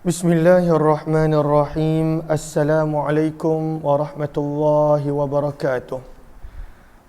Bismillahirrahmanirrahim. Assalamualaikum warahmatullahi wabarakatuh.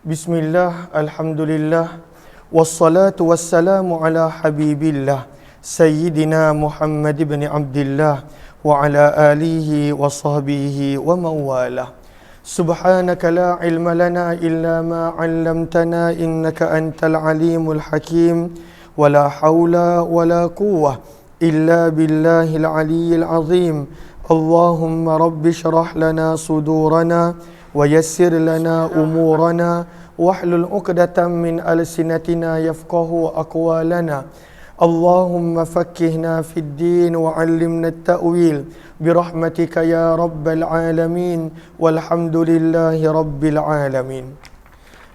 Bismillah, alhamdulillah, wassalatu wassalamu ala habibillah Sayyidina Muhammad ibn Abdillah wa ala alihi wa sahbihi wa mawalah. Subhanaka la ilma lana illa ma 'allamtana innaka antal alimul hakim. Wa la hawla wa la quwwah illa billahil aliyyil azim. Allahumma rabbi syrah lana sudurana wa yassir lana umurana wahlul 'uqdatam min alsinatina yafqahu aqwalana. Allahumma fakkihna fid din wa 'allimna at-ta'wil birahmatika ya rabbal alamin walhamdulillahi rabbil alamin.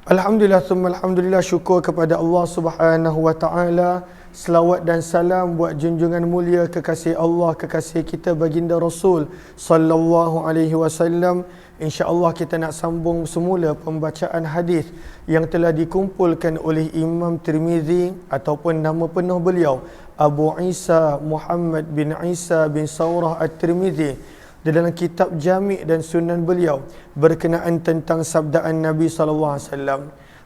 Alhamdulillah thumma alhamdulillah, syukur kepada Allah Subhanahu wa taala. Selawat dan salam buat junjungan mulia kekasih Allah, kekasih kita baginda Rasul sallallahu alaihi wasallam. Insya-Allah kita nak sambung semula pembacaan hadis yang telah dikumpulkan oleh Imam Tirmizi ataupun nama penuh beliau Abu Isa Muhammad bin Isa bin Saurah At-Tirmizi di dalam kitab Jami' dan Sunan beliau berkenaan tentang sabdaan Nabi sallallahu alaihi wasallam.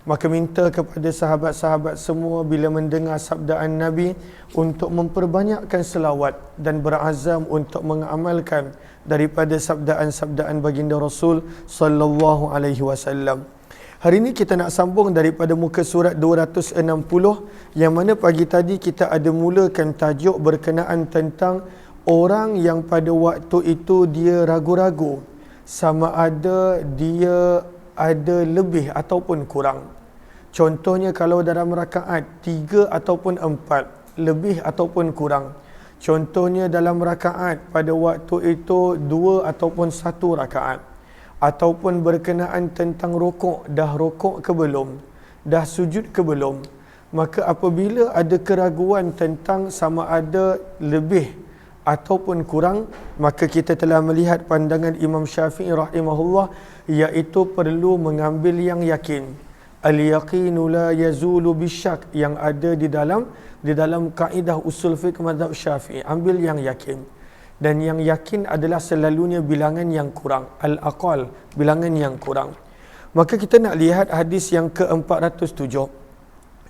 Maka minta kepada sahabat-sahabat semua bila mendengar sabdaan Nabi untuk memperbanyakkan selawat dan berazam untuk mengamalkan daripada sabdaan-sabdaan baginda Rasul sallallahu alaihi wasallam. Hari ini kita nak sambung daripada muka surat 260 yang mana pagi tadi kita ada mulakan tajuk berkenaan tentang orang yang pada waktu itu dia ragu-ragu sama ada dia ada lebih ataupun kurang. Contohnya kalau dalam rakaat 3 ataupun 4, lebih ataupun kurang. Contohnya dalam rakaat pada waktu itu 2 ataupun 1 rakaat. Ataupun berkenaan tentang rukuk, dah rukuk ke belum? Dah sujud ke belum? Maka apabila ada keraguan tentang sama ada lebih ataupun kurang, maka kita telah melihat pandangan Imam Syafi'i rahimahullah, iaitu perlu mengambil yang yakin. Al-yaqinu la yazulu bisyak, yang ada di dalam kaedah usul fiqh mazhab Syafi'i. Ambil yang yakin. Dan yang yakin adalah selalunya bilangan yang kurang. Al-aqal, bilangan yang kurang. Maka kita nak lihat hadis yang ke-407.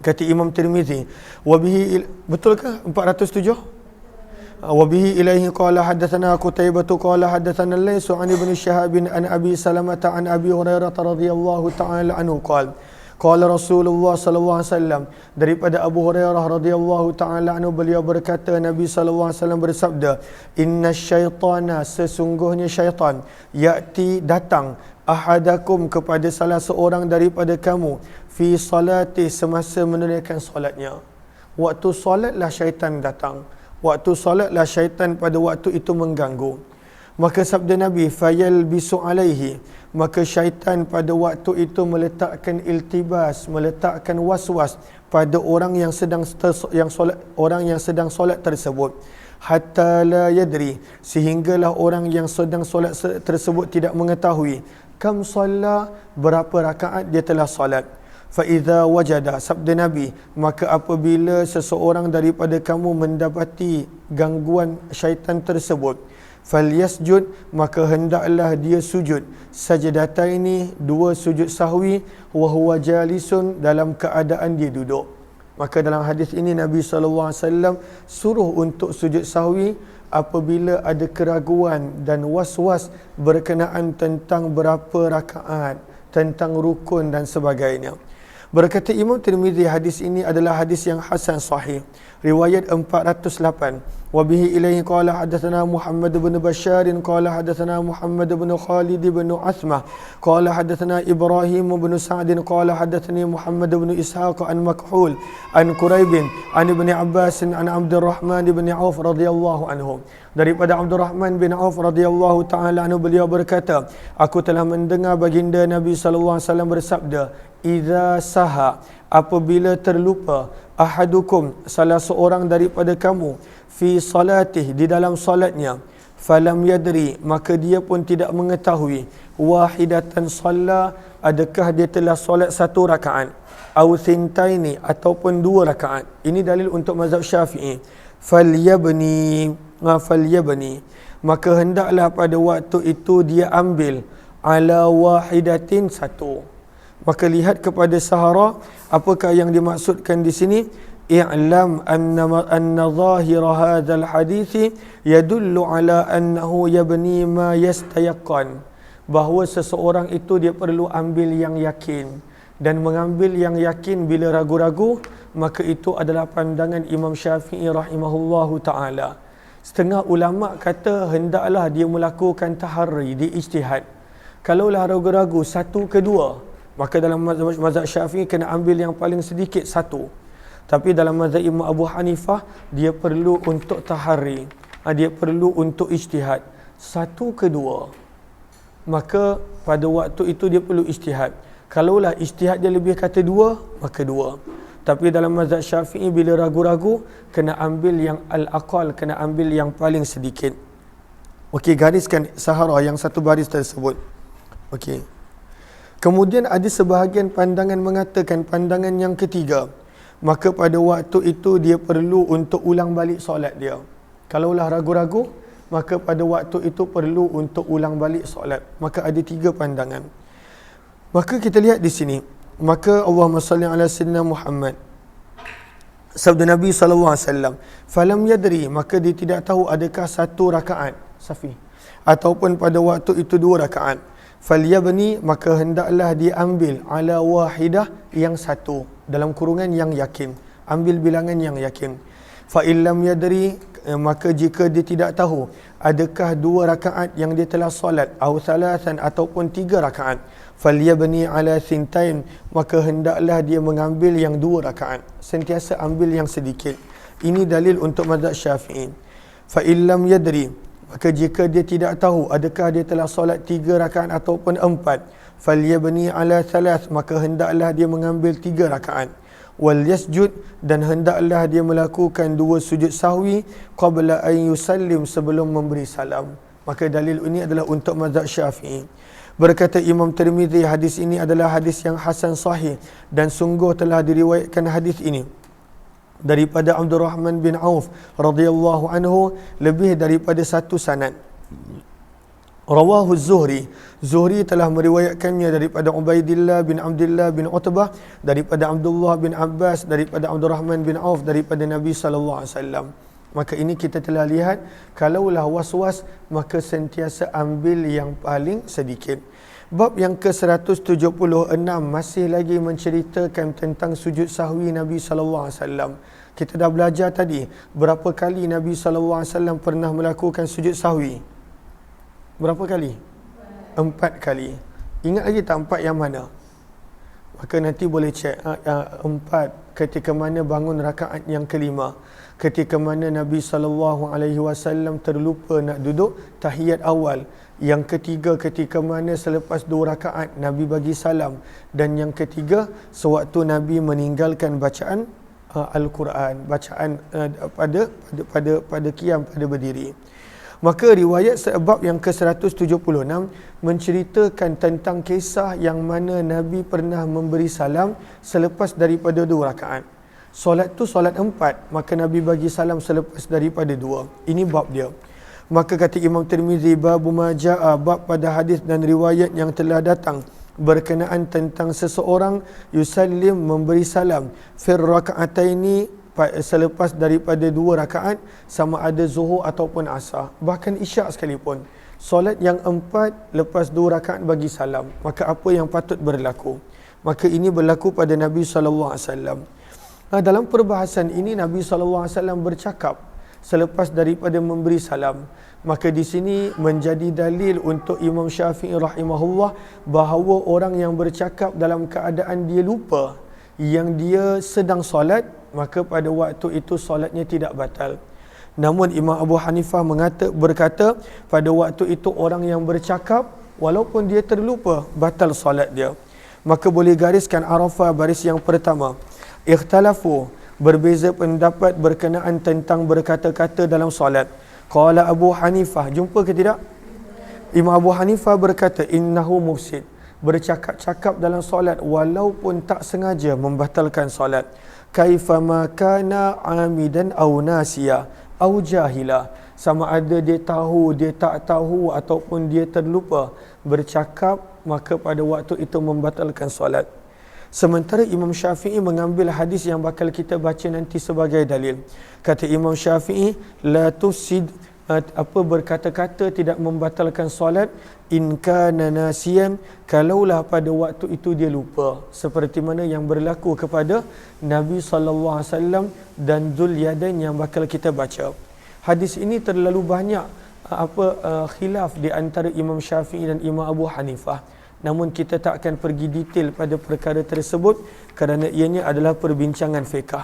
Kata Imam Tirmizi, wabihi, betulkah 407? Wabihi ilaihi qala haddatsana Qutaibah qala haddatsana Laysu an ibn Syihab an Abi Salamah an Abi Hurairah radhiyallahu ta'ala anhu qala qala Rasulullah sallallahu alaihi wasallam, daripada Abu Hurairah radhiyallahu ta'ala anhu beliau berkata, Nabi sallallahu alaihi wasallam bersabda, innasyaitana, sesungguhnya syaitan, ya'ti, datang, ahadakum, kepada salah seorang daripada kamu, fi salati, semasa menunaikan solatnya. Waktu solatlah syaitan datang. Waktu solatlah syaitan pada waktu itu mengganggu. Maka sabda Nabi, fayalbisu alaihi, maka syaitan pada waktu itu meletakkan iltibas, meletakkan was-was pada orang yang sedang solat tersebut, hatta la yadri, sehinggalah orang yang sedang solat tersebut tidak mengetahui kam shalla, berapa rakaat dia telah solat. Fa idza wajada, sabda Nabi, maka apabila seseorang daripada kamu mendapati gangguan syaitan tersebut, falyasjud, maka hendaklah dia sujud, sajdataini, 2 sujud sahwi, wa huwa jalisun, dalam keadaan dia duduk. Maka dalam hadis ini Nabi SAW suruh untuk sujud sahwi apabila ada keraguan dan was-was berkenaan tentang berapa rakaat, tentang rukun dan sebagainya. Berkata Imam Tirmizi, hadis ini adalah hadis yang hasan sahih, riwayat 408. Wabihi ilaihi qala hadatsana Muhammad bin Bashar qala hadatsana Muhammad bin Khalid bin Asmah qala hadatsana Ibrahim bin Sa'd qala hadatsani Muhammad bin Ishaq an Makhul an Quraib an Ibn Abbas an Abdurrahman bin Auf radhiyallahu anhu. Daripada Abdurrahman bin Auf radhiyallahu taala anhu, beliau berkata, aku telah mendengar baginda Nabi sallallahu alaihi wasallam bersabda, idza saha, apabila terlupa, ahadukum, salah seorang daripada kamu, fi salatih, di dalam salatnya, falam yadri, maka dia pun tidak mengetahui, wahidatan shalla, adakah dia telah solat 1 rakaat, au thintaini, ataupun 2 rakaat. Ini dalil untuk mazhab Syafi'i. Falyabni, falyabni, maka hendaklah pada waktu itu dia ambil ala wahidatin satu. Maka lihat kepada sahara, apakah yang dimaksudkan di sini? I'lam anna zahira hadzal hadits yadullu ala annahu yabni ma yastayaqan, bahawa seseorang itu dia perlu ambil yang yakin, dan mengambil yang yakin bila ragu-ragu, maka itu adalah pandangan Imam Syafi'i rahimahullahu taala. Setengah ulama kata hendaklah dia melakukan taharri di ijtihad. Kalaulah ragu-ragu satu ke dua, maka dalam mazhab Syafi'i kena ambil yang paling sedikit satu. Tapi dalam mazhab Imam Abu Hanifah, dia perlu untuk taharri, dia perlu untuk ijtihad satu ke dua. Maka pada waktu itu dia perlu ijtihad. Kalaulah ijtihad dia lebih kata dua, maka dua. Tapi dalam mazhab Syafi'i bila ragu-ragu, kena ambil yang al-aqal, kena ambil yang paling sedikit. Okey, gariskan sahara yang satu baris tersebut. Okey. Kemudian ada sebahagian pandangan mengatakan pandangan yang ketiga, maka pada waktu itu dia perlu untuk ulang balik solat dia. Kalaulah ragu-ragu, maka pada waktu itu perlu untuk ulang balik solat. Maka ada tiga pandangan. Maka kita lihat di sini, maka Allahumma salli ala sayyidina Muhammad, sabda Nabi SAW, falam yadri, maka dia tidak tahu adakah satu rakaat safi ataupun pada waktu itu dua rakaat. Falyabni, maka hendaklah dia ambil ala wahidah, yang satu, dalam kurungan yang yakin, ambil bilangan yang yakin. Fa illam yadri, maka jika dia tidak tahu adakah dua rakaat yang dia telah solat, atau thalathan, ataupun tiga rakaat, falyabni ala thintain, maka hendaklah dia mengambil yang dua rakaat, sentiasa ambil yang sedikit. Ini dalil untuk mazhab Syafi'i. Fa illam yadri, maka jika dia tidak tahu adakah dia telah solat tiga rakaat ataupun empat, falyabni ala thalath, maka hendaklah dia mengambil tiga rakaat. Wal yasjud, dan hendaklah dia melakukan dua sujud sahwi qabla an yusallim, sebelum memberi salam. Maka dalil ini adalah untuk mazhab Syafi'i. Berkata Imam Tirmizi, hadis ini adalah hadis yang hasan sahih, dan sungguh telah diriwayatkan hadis ini daripada Abdul Rahman bin Auf radhiyallahu anhu lebih daripada satu sanad. Rawahu Zuhri, Zuhri telah meriwayatkannya daripada Ubaidillah bin Abdullah bin Utbah, daripada Abdullah bin Abbas, daripada Abdul Rahman bin Auf, daripada Nabi sallallahu alaihi wasallam. Maka ini kita telah lihat, kalaulah was-was, maka sentiasa ambil yang paling sedikit. Bab yang ke-176 masih lagi menceritakan tentang sujud sahwi Nabi sallallahu alaihi wasallam. Kita dah belajar tadi berapa kali Nabi sallallahu alaihi wasallam pernah melakukan sujud sahwi. Berapa kali? 4 kali. Ingat lagi tak 4 yang mana? Maka nanti boleh cek 4 ketika mana bangun rakaat yang kelima, ketika mana Nabi sallallahu alaihi wasallam terlupa nak duduk tahiyat awal, yang ketiga ketika mana selepas 2 rakaat Nabi bagi salam, dan yang ketiga sewaktu Nabi meninggalkan bacaan Al-Quran, bacaan pada qiyam, pada berdiri. Maka riwayat sebab yang ke-176 menceritakan tentang kisah yang mana Nabi pernah memberi salam selepas daripada 2 rakaat. Solat tu solat 4, maka Nabi bagi salam selepas daripada 2. Ini bab dia. Maka kata Imam Tirmizi, babu ma jaa, bab pada hadis dan riwayat yang telah datang berkenaan tentang seseorang yusallim, memberi salam fir raka'ataini, selepas daripada 2 rakaat, sama ada zuhur ataupun asar, bahkan isyak sekalipun. Solat yang 4 lepas 2 rakaat bagi salam, maka apa yang patut berlaku? Maka ini berlaku pada Nabi SAW. Dalam perbahasan ini Nabi SAW bercakap selepas daripada memberi salam. Maka di sini menjadi dalil untuk Imam Syafi'i rahimahullah bahawa orang yang bercakap dalam keadaan dia lupa yang dia sedang solat, maka pada waktu itu solatnya tidak batal. Namun Imam Abu Hanifah berkata pada waktu itu orang yang bercakap walaupun dia terlupa, batal solat dia. Maka boleh gariskan Arafah baris yang pertama. Ikhtalafu, berbeza pendapat berkenaan tentang berkata-kata dalam solat. Qala Abu Hanifah, jumpa ke tidak? Imam Abu Hanifah berkata innahu mufsid, bercakap-cakap dalam solat walaupun tak sengaja membatalkan solat. Kaifama kana amidan aw nasiya, au jahila, sama ada dia tahu, dia tak tahu ataupun dia terlupa bercakap, maka pada waktu itu membatalkan solat. Sementara Imam Syafi'i mengambil hadis yang bakal kita baca nanti sebagai dalil. Kata Imam Syafi'i, la tufsid, berkata-kata tidak membatalkan solat, in kana nasiyan, kalaulah pada waktu itu dia lupa, seperti mana yang berlaku kepada Nabi SAW dan Dzul-Yadain yang bakal kita baca. Hadis ini terlalu banyak khilaf di antara Imam Syafi'i dan Imam Abu Hanifah. Namun kita tak akan pergi detail pada perkara tersebut kerana ianya adalah perbincangan fiqh.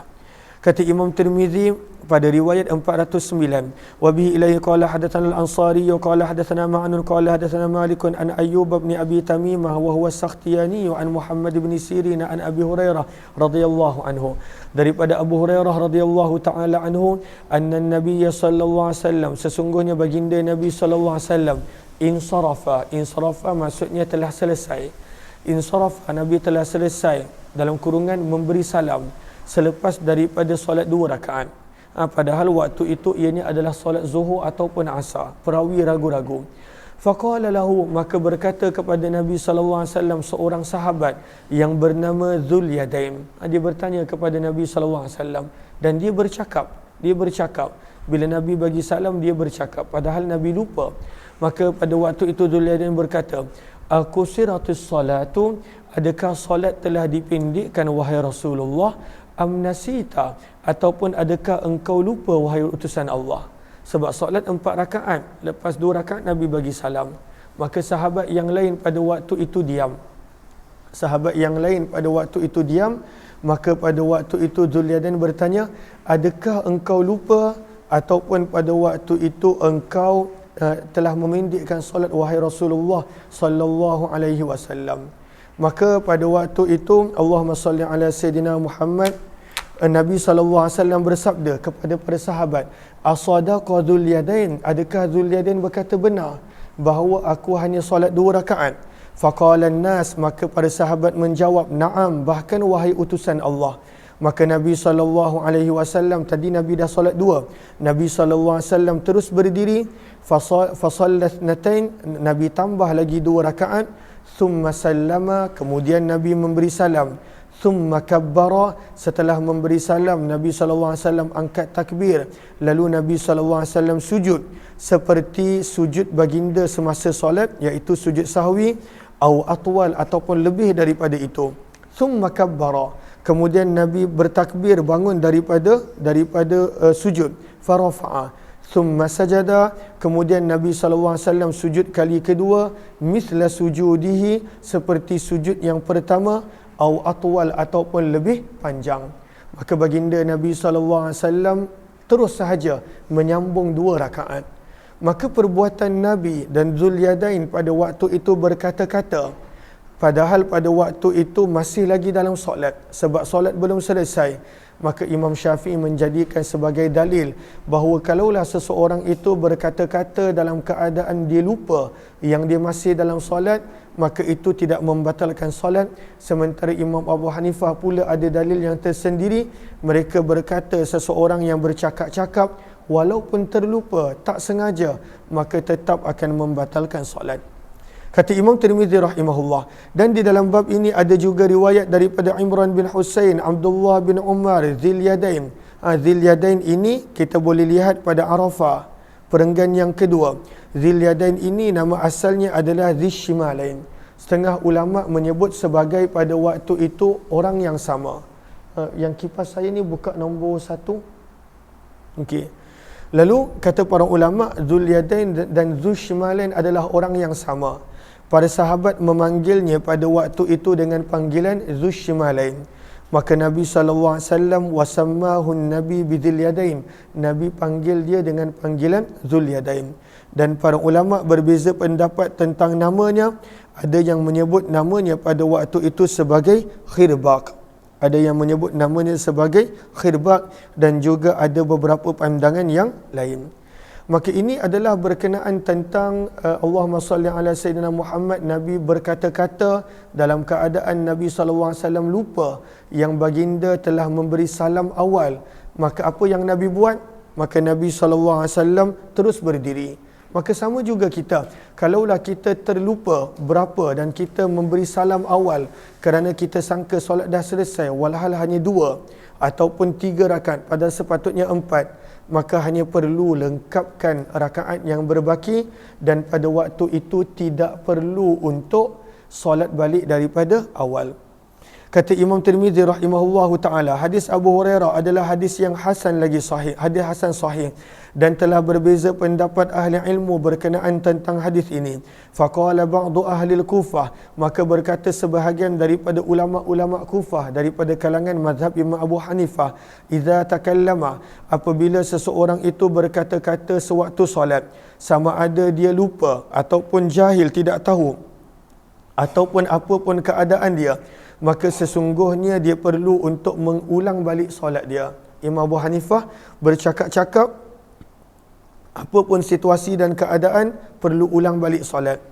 Kata Imam Tirmizi pada riwayat 409, wa bihi ilaihi qala hadatsana al-Ansari wa qala hadatsana Ma'nun qala hadatsana Malik an Ayyub bin Abi Tamimah wa huwa Sakhtiyani wa an Muhammad bin Sirin an Abi Hurairah radhiyallahu anhu. Daripada Abu Hurairah radhiyallahu taala anhu, anna an-nabiy sallallahu alaihi wasallam, sesungguhnya baginda Nabi sallallahu alaihi wasallam, insarafa maksudnya telah selesai. Insarafa, Nabi telah selesai dalam kurungan memberi salam selepas daripada solat 2 rakaat. Padahal waktu itu ianya adalah solat zuhur ataupun asar. Perawi ragu-ragu. Faqala lahu, maka berkata kepada Nabi SAW seorang sahabat yang bernama Dzul-Yadain. Dia bertanya kepada Nabi SAW dan dia bercakap. Bila Nabi bagi salam, dia bercakap. Padahal Nabi lupa. Maka pada waktu itu Dzul-Yadain berkata, "Aqusiratus salatu, adakah solat telah dipendekkan wahai Rasulullah? Am nasita, ataupun adakah engkau lupa wahai utusan Allah?" Sebab solat 4 rakaat, lepas 2 rakaat Nabi bagi salam. Maka sahabat yang lain pada waktu itu diam. Maka pada waktu itu Dzul-Yadain bertanya, "Adakah engkau lupa ataupun pada waktu itu engkau telah memendekkan solat wahai Rasulullah sallallahu alaihi wasallam?" Maka pada waktu itu Allahumma salli ala Sayyidina Muhammad, Nabi SAW bersabda kepada para sahabat, "Asadaqa Dzul-Yadain, adakah Dzul-Yadain berkata benar bahawa aku hanya solat 2 rakaat?" Faqala an-nas, maka para sahabat menjawab, "Na'am, bahkan wahai utusan Allah." Maka Nabi SAW, tadi Nabi dah solat 2, Nabi SAW terus berdiri, fasallat natain, Nabi tambah lagi 2 rakaat, thumma sallama, kemudian Nabi memberi salam, thumma kabbara, setelah memberi salam Nabi SAW angkat takbir, lalu Nabi SAW sujud seperti sujud baginda semasa solat, iaitu sujud sahwi, au atwal, ataupun lebih daripada itu. Thumma kabbara, kemudian Nabi bertakbir bangun daripada sujud, farafa'a, thumma sajada, kemudian Nabi SAW sujud kali kedua, misla sujudihi, seperti sujud yang pertama, au atwal, ataupun lebih panjang. Maka baginda Nabi SAW terus sahaja menyambung 2 rakaat. Maka perbuatan Nabi dan Dzul-Yadain pada waktu itu berkata-kata, padahal pada waktu itu masih lagi dalam solat, sebab solat belum selesai. Maka Imam Syafi'i menjadikan sebagai dalil bahawa kalaulah seseorang itu berkata-kata dalam keadaan dia lupa yang dia masih dalam solat, maka itu tidak membatalkan solat. Sementara Imam Abu Hanifah pula ada dalil yang tersendiri. Mereka berkata seseorang yang bercakap-cakap walaupun terlupa, tak sengaja, maka tetap akan membatalkan solat. Kata Imam Tirmizi rahimahullah, dan di dalam bab ini ada juga riwayat daripada Imran bin Husain, Abdullah bin Umar, Dzul-Yadain. Dzul-Yadain ini kita boleh lihat pada Arafah, perenggan yang kedua. Dzul-Yadain ini nama asalnya adalah Dzishimalain. Setengah ulama menyebut sebagai pada waktu itu orang yang sama. Yang kipas saya ni buka nombor 1. Okey. Lalu kata para ulama, Dzul-Yadain dan Dzishimalain adalah orang yang sama. Para sahabat memanggilnya pada waktu itu dengan panggilan Dzishimalain. Maka Nabi SAW wasammahu Nabi bidzul-yadain. Nabi panggil dia dengan panggilan Dzul-Yadain. Dan para ulama berbeza pendapat tentang namanya. Ada yang menyebut namanya pada waktu itu sebagai Khirbaq. Ada yang menyebut namanya sebagai Khirbaq, dan juga ada beberapa pandangan yang lain. Maka ini adalah berkenaan tentang Allahumma salli ala Sayyidina Muhammad. Nabi berkata-kata dalam keadaan Nabi SAW lupa yang baginda telah memberi salam awal. Maka apa yang Nabi buat? maka Nabi SAW terus berdiri. Maka sama juga kita, kalaulah kita terlupa berapa dan kita memberi salam awal kerana kita sangka solat dah selesai, walhal hanya 2 ataupun 3 rakaat padahal sepatutnya 4, maka hanya perlu lengkapkan rakaat yang berbaki dan pada waktu itu tidak perlu untuk solat balik daripada awal. Kata Imam Tirmizi rahimahullahu taala, hadis Abu Hurairah adalah hadis yang hasan lagi sahih, hadis hasan sahih, dan telah berbeza pendapat ahli ilmu berkenaan tentang hadis ini. Faqala ba'du ahli al-Kufah, maka berkata sebahagian daripada ulama-ulama Kufah daripada kalangan mazhab Imam Abu Hanifah, idza takallama, apabila seseorang itu berkata-kata sewaktu solat, sama ada dia lupa ataupun jahil tidak tahu ataupun apapun keadaan dia, maka sesungguhnya dia perlu untuk mengulang balik solat dia. Imam Abu Hanifah bercakap-cakap apapun situasi dan keadaan perlu ulang balik solat.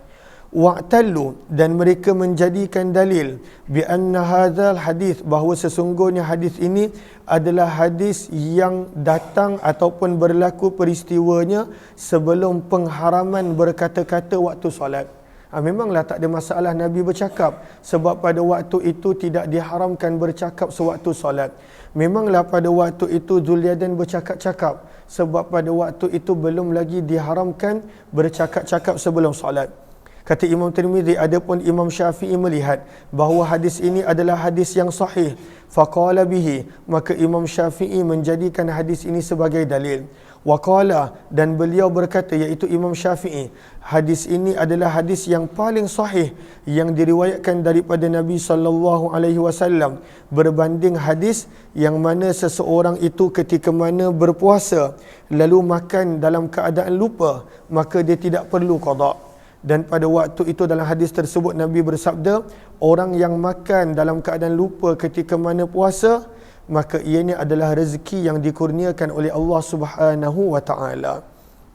Wa'tallu, dan mereka menjadikan dalil bi anna hadzal hadis, bahawa sesungguhnya hadis ini adalah hadis yang datang ataupun berlaku peristiwanya sebelum pengharaman berkata-kata waktu solat. Memanglah tak ada masalah Nabi bercakap, sebab pada waktu itu tidak diharamkan bercakap sewaktu solat. Memanglah pada waktu itu Zulyadin bercakap-cakap, sebab pada waktu itu belum lagi diharamkan bercakap-cakap sebelum solat. Kata Imam Tirmizi, adapun Imam Syafi'i melihat bahawa hadis ini adalah hadis yang sahih, faqala bihi, maka Imam Syafi'i menjadikan hadis ini sebagai dalil. Waqala, dan beliau berkata, iaitu Imam Syafi'i, hadis ini adalah hadis yang paling sahih yang diriwayatkan daripada Nabi SAW, berbanding hadis yang mana seseorang itu ketika mana berpuasa lalu makan dalam keadaan lupa, maka dia tidak perlu qada. Dan pada waktu itu dalam hadis tersebut Nabi bersabda, orang yang makan dalam keadaan lupa ketika mana puasa, maka ianya adalah rezeki yang dikurniakan oleh Allah Subhanahu wa taala.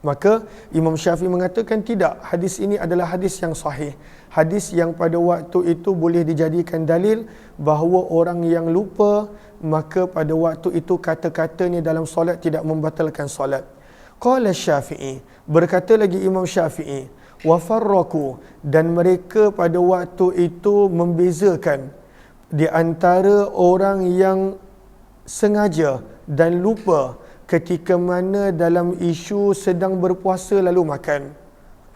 Maka Imam Syafi'i mengatakan tidak, hadis ini adalah hadis yang sahih, hadis yang pada waktu itu boleh dijadikan dalil bahawa orang yang lupa, maka pada waktu itu kata-katanya dalam solat tidak membatalkan solat. Qala Syafi'i, berkata lagi Imam Syafi'i, wa farraqu, dan mereka pada waktu itu membezakan di antara orang yang sengaja dan lupa ketika mana dalam isu sedang berpuasa lalu makan.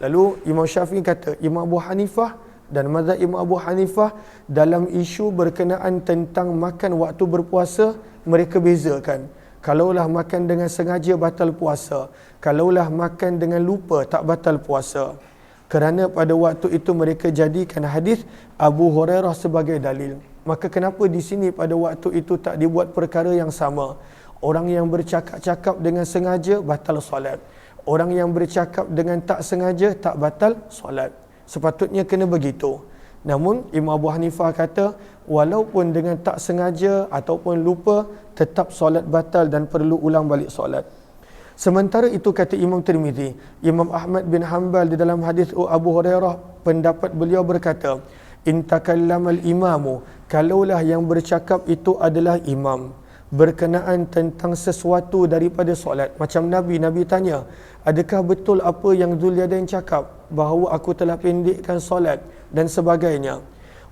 Lalu Imam Syafi'i kata, Imam Abu Hanifah dan mazhab Imam Abu Hanifah dalam isu berkenaan tentang makan waktu berpuasa, mereka bezakan. Kalaulah makan dengan sengaja batal puasa, kalaulah makan dengan lupa tak batal puasa. Kerana pada waktu itu mereka jadikan hadis Abu Hurairah sebagai dalil. Maka kenapa di sini pada waktu itu tak dibuat perkara yang sama? Orang yang bercakap-cakap dengan sengaja batal solat, orang yang bercakap dengan tak sengaja tak batal solat. Sepatutnya kena begitu. Namun Imam Abu Hanifah kata, walaupun dengan tak sengaja ataupun lupa, tetap solat batal dan perlu ulang balik solat. Sementara itu kata Imam Tirmizi, Imam Ahmad bin Hanbal di dalam hadis Abu Hurairah, pendapat beliau berkata, in takallamal imamu, kalaulah yang bercakap itu adalah imam berkenaan tentang sesuatu daripada solat, macam Nabi tanya, adakah betul apa yang Zulyadain cakap bahawa aku telah pendekkan solat dan sebagainya,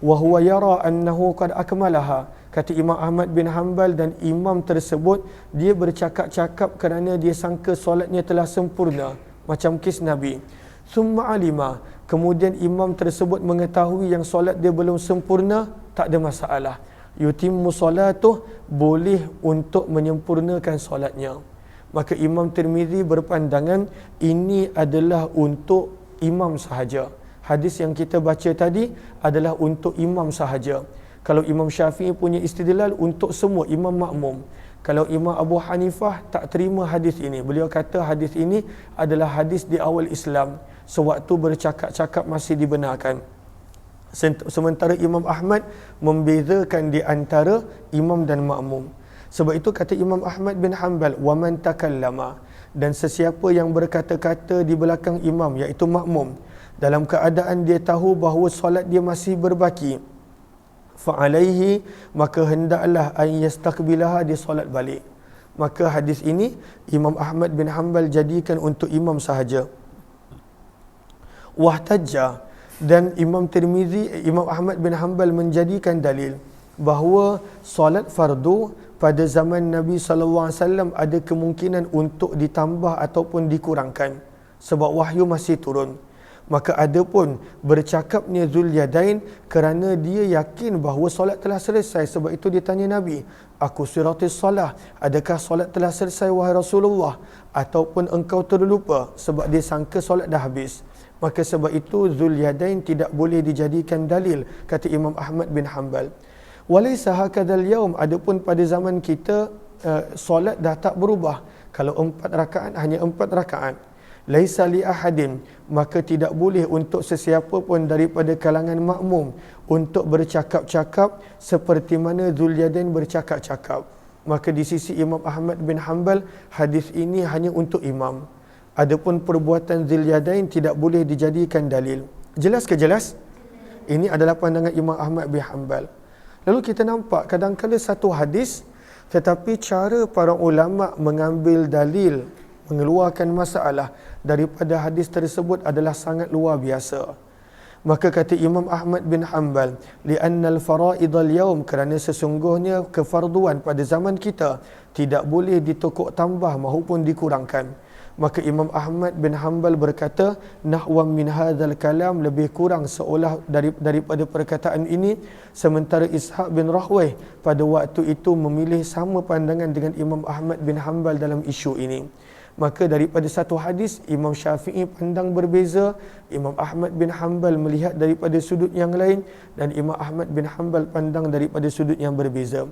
wa huwa yara annahu qad akmalaha. Kata Imam Ahmad bin Hanbal, dan imam tersebut dia bercakap-cakap kerana dia sangka solatnya telah sempurna, macam kes Nabi. Summa alima, kemudian imam tersebut mengetahui yang solat dia belum sempurna, tak ada masalah. Yutimmu solatuh, boleh untuk menyempurnakan solatnya. Maka Imam Tirmizi berpandangan ini adalah untuk imam sahaja. Hadis yang kita baca tadi adalah untuk imam sahaja. Kalau Imam Syafi'i punya istidlal untuk semua imam makmum. Kalau Imam Abu Hanifah tak terima hadis ini. Beliau kata hadis ini adalah hadis di awal Islam, sewaktu bercakap-cakap masih dibenarkan. Sementara Imam Ahmad membezakan di antara imam dan makmum. Sebab itu kata Imam Ahmad bin Hanbal, wa man takallama, dan sesiapa yang berkata-kata di belakang imam, iaitu makmum, dalam keadaan dia tahu bahawa solat dia masih berbaki, fa'alaihi, maka hendaklah an yastaqbilaha, dia solat balik. maka hadis ini Imam Ahmad bin Hanbal jadikan untuk imam sahaja. Wahtajja, dan Imam Ahmad bin Hanbal menjadikan dalil bahawa solat fardu pada zaman Nabi SAW ada kemungkinan untuk ditambah ataupun dikurangkan sebab wahyu masih turun. Maka ada pun bercakapnya Zulyadain kerana dia yakin bahawa solat telah selesai. Sebab itu dia tanya Nabi, aku siratis solah, adakah solat telah selesai wahai Rasulullah? Ataupun engkau terlupa? Sebab dia sangka solat dah habis. Maka sebab itu Zulyadain tidak boleh dijadikan dalil, kata Imam Ahmad bin Hanbal. Walaysa hakadzal yaum, adapun pada zaman kita solat dah tak berubah. Kalau 4 rakaat hanya 4 rakaat. Laisa li ahadin, maka tidak boleh untuk sesiapa pun daripada kalangan makmum untuk bercakap-cakap seperti mana Zulyadain bercakap-cakap. Maka di sisi Imam Ahmad bin Hanbal, hadis ini hanya untuk imam. Adapun perbuatan Zulyadain tidak boleh dijadikan dalil. Jelas ke jelas? Ini adalah pandangan Imam Ahmad bin Hanbal. Lalu kita nampak kadang-kadang satu hadis tetapi cara para ulama mengambil dalil, mengeluarkan masalah daripada hadis tersebut adalah sangat luar biasa. Maka kata Imam Ahmad bin Hanbal, li'annal fara'idal yaum, kerana sesungguhnya kefarduan pada zaman kita tidak boleh ditokok tambah maupun dikurangkan. Maka Imam Ahmad bin Hanbal berkata, nahwa min hadzal kalam, lebih kurang seolah daripada perkataan ini. Sementara Ishaq bin Rahwayh pada waktu itu memilih sama pandangan dengan Imam Ahmad bin Hanbal dalam isu ini. Maka daripada satu hadis, Imam Syafi'i pandang berbeza, Imam Ahmad bin Hanbal melihat daripada sudut yang lain, dan Imam Ahmad bin Hanbal pandang daripada sudut yang berbeza.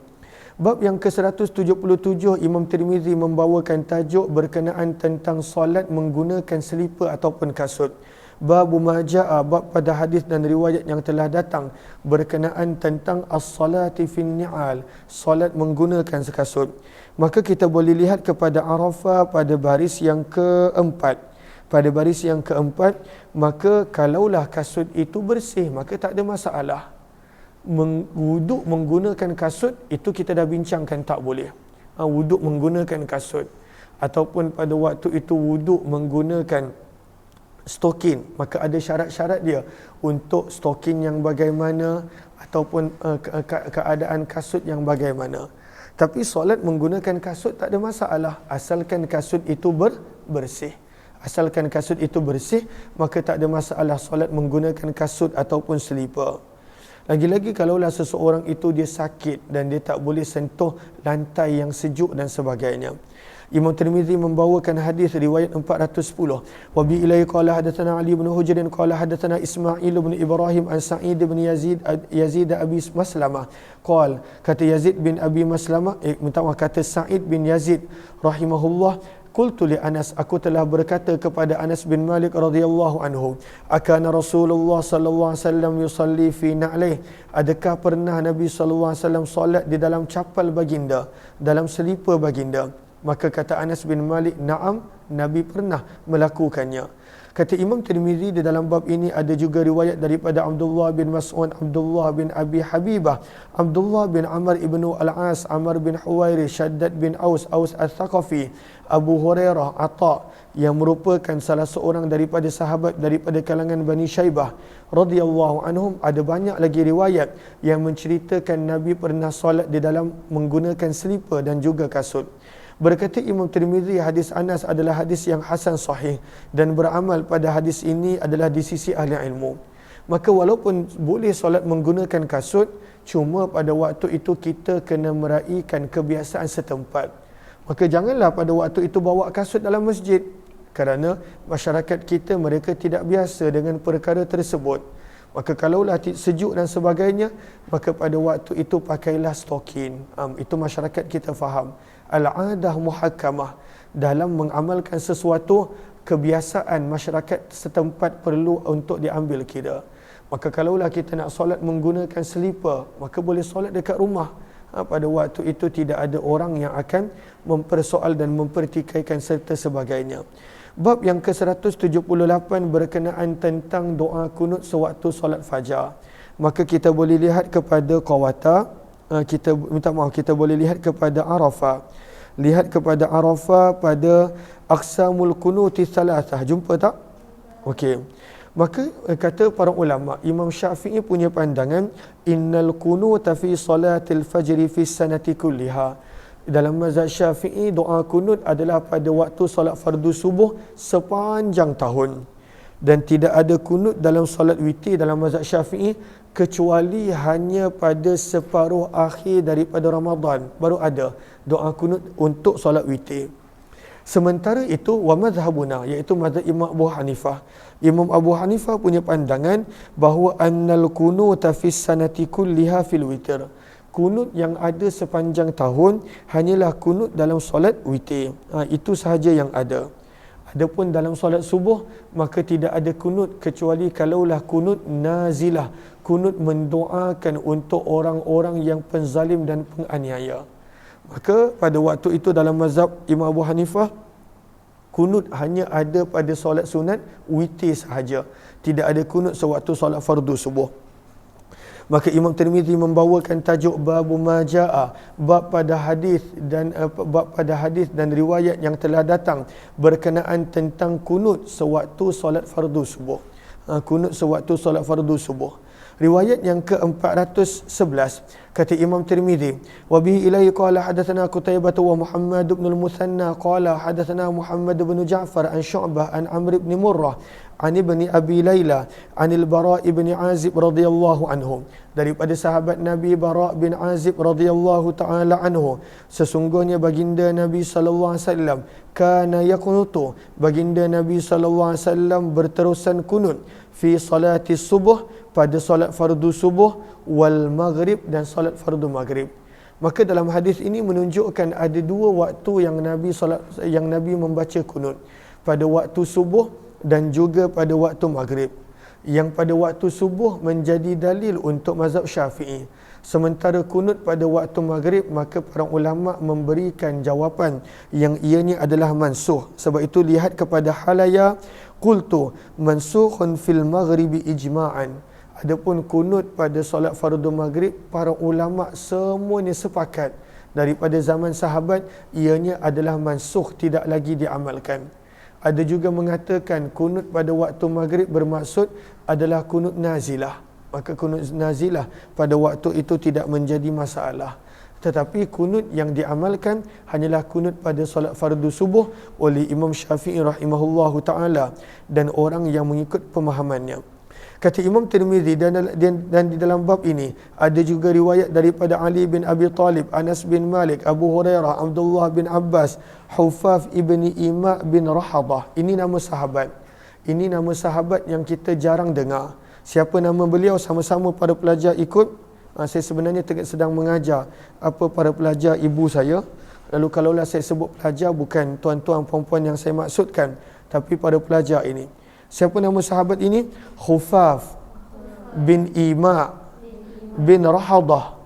Bab yang ke-177, Imam Tirmizi membawakan tajuk berkenaan tentang solat menggunakan selipar ataupun kasut. Bab maja'a, bab pada hadis dan riwayat yang telah datang berkenaan tentang as-salati fin ni'al, solat menggunakan kasut. Maka kita boleh lihat kepada Arafah pada baris yang keempat. Pada baris yang keempat, maka kalaulah kasut itu bersih, maka tak ada masalah. Wuduk menggunakan kasut, itu kita dah bincangkan tak boleh. Wuduk menggunakan kasut. Ataupun pada waktu itu wuduk menggunakan stokin, maka ada syarat-syarat dia untuk stokin yang bagaimana ataupun keadaan kasut yang bagaimana. Tapi solat menggunakan kasut tak ada masalah, asalkan kasut itu bersih. Asalkan kasut itu bersih, maka tak ada masalah solat menggunakan kasut ataupun selipar. Lagi-lagi kalaulah seseorang itu dia sakit dan dia tak boleh sentuh lantai yang sejuk dan sebagainya. Imam Tirmizi membawakan hadis riwayat 410. Wa bi ilai qala hadatsana Ali bin Hujr qala hadatsana Ismail bin Ibrahim an Sa'id bin Yazid Abi Maslamah qala, kata Yazid bin Abi Maslamah kata Sa'id bin Yazid rahimahullah, qultu li Anas, aku telah berkata kepada Anas bin Malik radhiyallahu anhu, akana Rasulullah sallallahu alaihi wasallam yusalli fi na'lih, adakah pernah Nabi sallallahu alaihi wasallam solat di dalam capal baginda, dalam selipar baginda? Maka kata Anas bin Malik, na'am, Nabi pernah melakukannya. Kata Imam Tirmizi, di dalam bab ini ada juga riwayat daripada Abdullah bin Mas'ud, Abdullah bin Abi Habibah, Abdullah bin Amr ibn Al-As, Amr bin Huwairi, Shaddad bin Aus Al-Thaqafi, Abu Hurairah, Atha, yang merupakan salah seorang daripada sahabat daripada kalangan Bani Syaibah radhiyallahu anhum. Ada banyak lagi riwayat yang menceritakan Nabi pernah solat di dalam menggunakan selipar dan juga kasut. Berkata Imam Tirmizi, hadis Anas adalah hadis yang hasan sahih dan beramal pada hadis ini adalah di sisi ahli ilmu. Maka walaupun boleh solat menggunakan kasut, cuma pada waktu itu kita kena meraihkan kebiasaan setempat. Maka janganlah pada waktu itu bawa kasut dalam masjid, kerana masyarakat kita mereka tidak biasa dengan perkara tersebut. Maka kalaulah sejuk dan sebagainya, maka pada waktu itu pakailah stokin. Itu masyarakat kita faham. Al-adah muhakkamah, dalam mengamalkan sesuatu, kebiasaan masyarakat setempat perlu untuk diambil kira. Maka kalaulah kita nak solat menggunakan selipar, maka boleh solat dekat rumah. Pada waktu itu tidak ada orang yang akan mempersoal dan mempertikaikan serta sebagainya. Bab yang ke-178 berkenaan tentang doa kunut sewaktu solat fajar. Maka kita boleh lihat kepada Qawata, kita boleh lihat kepada Arafah. lihat kepada Arafah pada aqsamul kunuti thalathah. Jumpa tak? Okey. Maka kata para ulama, Imam Syafi'i punya pandangan, innal kunuta fi salatil fajri fi sanati kulliha. Dalam mazhab Syafi'i, doa kunut adalah pada waktu solat fardu subuh sepanjang tahun. Dan tidak ada kunut dalam solat witir dalam mazhab Syafi'i kecuali hanya pada separuh akhir daripada Ramadan baru ada doa kunut untuk solat witir. Sementara itu, wa madhhabuna, iaitu mazhab Imam Abu Hanifah. Imam Abu Hanifah punya pandangan bahawa annal kunuta fis sanati kulliha fil witr. Kunut yang ada sepanjang tahun hanyalah kunut dalam solat witir. Itu sahaja yang ada. Adapun dalam solat subuh, maka tidak ada kunut kecuali kalaulah kunut nazilah, kunut mendoakan untuk orang-orang yang penzalim dan penganiaya. Maka pada waktu itu dalam mazhab Imam Abu Hanifah, kunut hanya ada pada solat sunat witir sahaja. Tidak ada kunut sewaktu solat fardu subuh. Maka Imam Tirmizi membawakan tajuk babu majaa, bab pada hadis dan riwayat yang telah datang berkenaan tentang kunut sewaktu solat fardu subuh. Kunut sewaktu solat fardu subuh. Riwayat yang ke-411 kata Imam Tirmizi, wa bihi ilaihi qala hadatsana Qutaibah wa Muhammad ibn al-Muthanna qala hadatsana Muhammad ibn Ja'far an Syu'bah an Amr ibn Murrah an ibni Abi Layla an al-Bara' ibn Azib radhiyallahu anhu, daripada sahabat Nabi Bara' bin Azib radhiyallahu taala anhu, sesungguhnya baginda Nabi sallallahu alaihi wasallam kana yaqunutu, baginda Nabi sallallahu alaihi wasallam berterusan kunut fi salati subuh, pada solat fardu subuh, wal maghrib, dan solat fardu maghrib. Maka dalam hadis ini menunjukkan ada dua waktu yang Nabi membaca kunut, pada waktu subuh dan juga pada waktu maghrib. Yang pada waktu subuh menjadi dalil untuk mazhab Syafi'i. Sementara kunut pada waktu maghrib, maka para ulama memberikan jawapan yang ianya adalah mansuh. Sebab itu lihat kepada Halaya, qultu mansukhun fil maghribi ijma'an. Adapun kunut pada solat fardu maghrib, para ulama semuanya sepakat daripada zaman sahabat ianya adalah mansukh, tidak lagi diamalkan. Ada juga mengatakan kunut pada waktu maghrib bermaksud adalah kunut nazilah. Maka kunut nazilah pada waktu itu tidak menjadi masalah. Tetapi kunut yang diamalkan hanyalah kunut pada solat fardu subuh oleh Imam Syafi'i rahimahullahu ta'ala dan orang yang mengikut pemahamannya. Kata Imam Tirmizi, dan di dalam bab ini ada juga riwayat daripada Ali bin Abi Talib, Anas bin Malik, Abu Hurairah, Abdullah bin Abbas, Hufaf ibni Ima bin Rahadah. Ini nama sahabat. Ini nama sahabat yang kita jarang dengar. Siapa nama beliau? Sama-sama para pelajar ikut. Saya sebenarnya sedang mengajar para pelajar ibu saya. Lalu kalaulah saya sebut pelajar, bukan tuan-tuan puan-puan yang saya maksudkan, tapi para pelajar ini. Siapa nama sahabat ini? Khufaf bin Ima bin Rahadah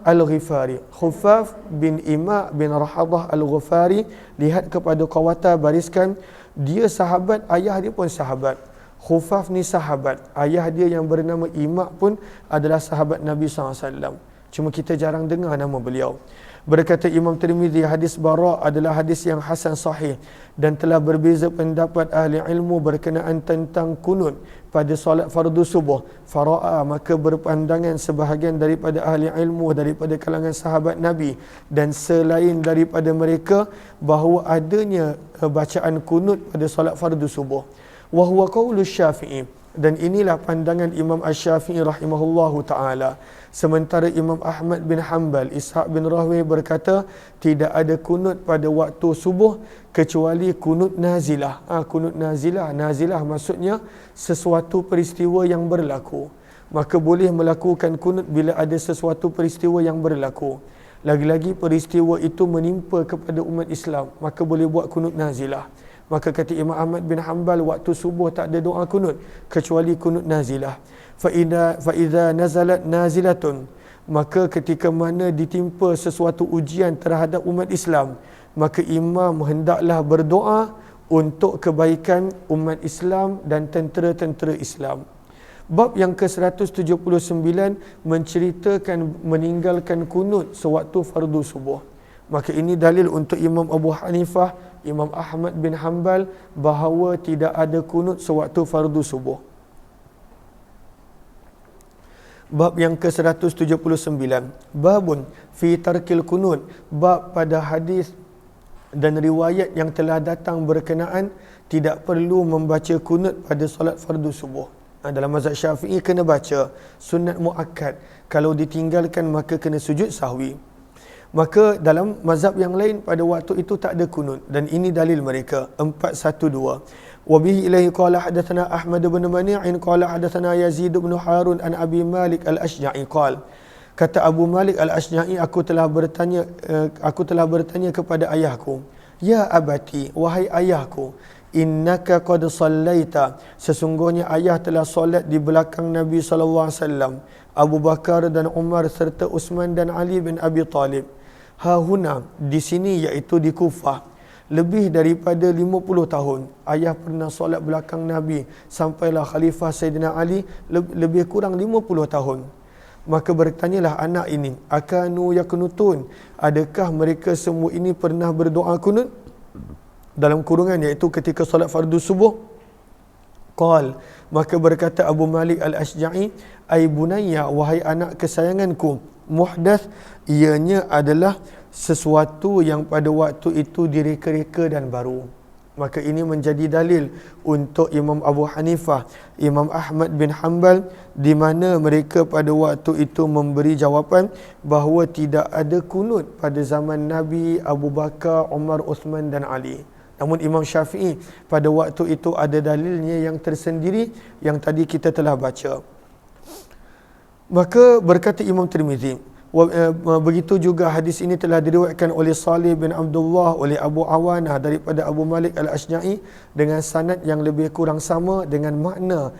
Al-Ghifari. Khufaf bin Ima bin Rahadah Al-Ghifari. Lihat kepada qawata, bariskan. Dia sahabat, ayah dia pun sahabat. Khufaf ni sahabat. Ayah dia yang bernama Ima pun adalah sahabat Nabi SAW. Cuma kita jarang dengar nama beliau. Berkata Imam Tirmizi, hadis Bara' adalah hadis yang hasan sahih dan telah berbeza pendapat ahli ilmu berkenaan tentang kunut pada solat fardu subuh. Fara'a, maka berpandangan sebahagian daripada ahli ilmu daripada kalangan sahabat Nabi dan selain daripada mereka bahawa adanya bacaan kunut pada solat fardu subuh. Wa huwa qaulu Syafi'i, dan inilah pandangan Imam Asy-Syafi'i rahimahullahu ta'ala. Sementara Imam Ahmad bin Hanbal, Ishaq bin Rahwi berkata tidak ada kunut pada waktu subuh kecuali kunut nazilah. Kunut nazilah maksudnya sesuatu peristiwa yang berlaku. Maka boleh melakukan kunut bila ada sesuatu peristiwa yang berlaku. Lagi-lagi peristiwa itu menimpa kepada umat Islam, maka boleh buat kunut nazilah. Maka kata Imam Ahmad bin Hanbal, waktu subuh tak ada doa kunut kecuali kunut nazilah. Fa idza nazalat nazilatun, maka ketika mana ditimpa sesuatu ujian terhadap umat Islam, maka imam hendaklah berdoa untuk kebaikan umat Islam dan tentera-tentera Islam. Bab yang ke-179 menceritakan meninggalkan kunut sewaktu fardu subuh. Maka ini dalil untuk Imam Abu Hanifah, Imam Ahmad bin Hanbal bahawa tidak ada kunut sewaktu fardu subuh. Bab yang ke-179, babun fi tarkil kunut, bab pada hadis dan riwayat yang telah datang berkenaan tidak perlu membaca kunut pada solat fardu subuh. Dalam mazhab Syafi'i kena baca sunat muakkad, kalau ditinggalkan maka kena sujud sahwi. Maka dalam mazhab yang lain pada waktu itu tak ada kunut, dan ini dalil mereka 412. Wa bihi ilaihi qala hadatsana Ahmad bin Mani'in qala hadatsana Yazid bin Harun an Abi Malik al-Ashja'i qala, kata Abu Malik al-Ashja'i, aku telah bertanya kepada ayahku, ya abati, wahai ayahku, innaka qad sallaita, sesungguhnya ayah telah solat di belakang Nabi sallallahu alaihi wasallam, Abu Bakar dan Umar serta Uthman dan Ali bin Abi Talib. Hahuna, di sini iaitu di Kufah, lebih daripada 50 tahun ayah pernah solat belakang Nabi sampailah Khalifah Sayyidina Ali lebih kurang 50 tahun. Maka bertanyalah anak ini, akanu yakunutun, adakah mereka semua ini pernah berdoa kunut? Dalam kurungan iaitu ketika solat fardu subuh. Qal, maka berkata Abu Malik al-Ashja'i, ai bunayya, wahai anak kesayanganku, muhdath, ianya adalah sesuatu yang pada waktu itu direka-reka dan baru. Maka ini menjadi dalil untuk Imam Abu Hanifah, Imam Ahmad bin Hanbal, di mana mereka pada waktu itu memberi jawapan bahawa tidak ada kunut pada zaman Nabi, Abu Bakar, Umar, Uthman dan Ali. Namun Imam Syafi'i pada waktu itu ada dalilnya yang tersendiri yang tadi kita telah baca. Maka berkata Imam Tirmizi, begitu juga hadis ini telah diriwayatkan oleh Salih bin Abdullah oleh Abu Awanah daripada Abu Malik al-Ashja'i dengan sanad yang lebih kurang sama, dengan makna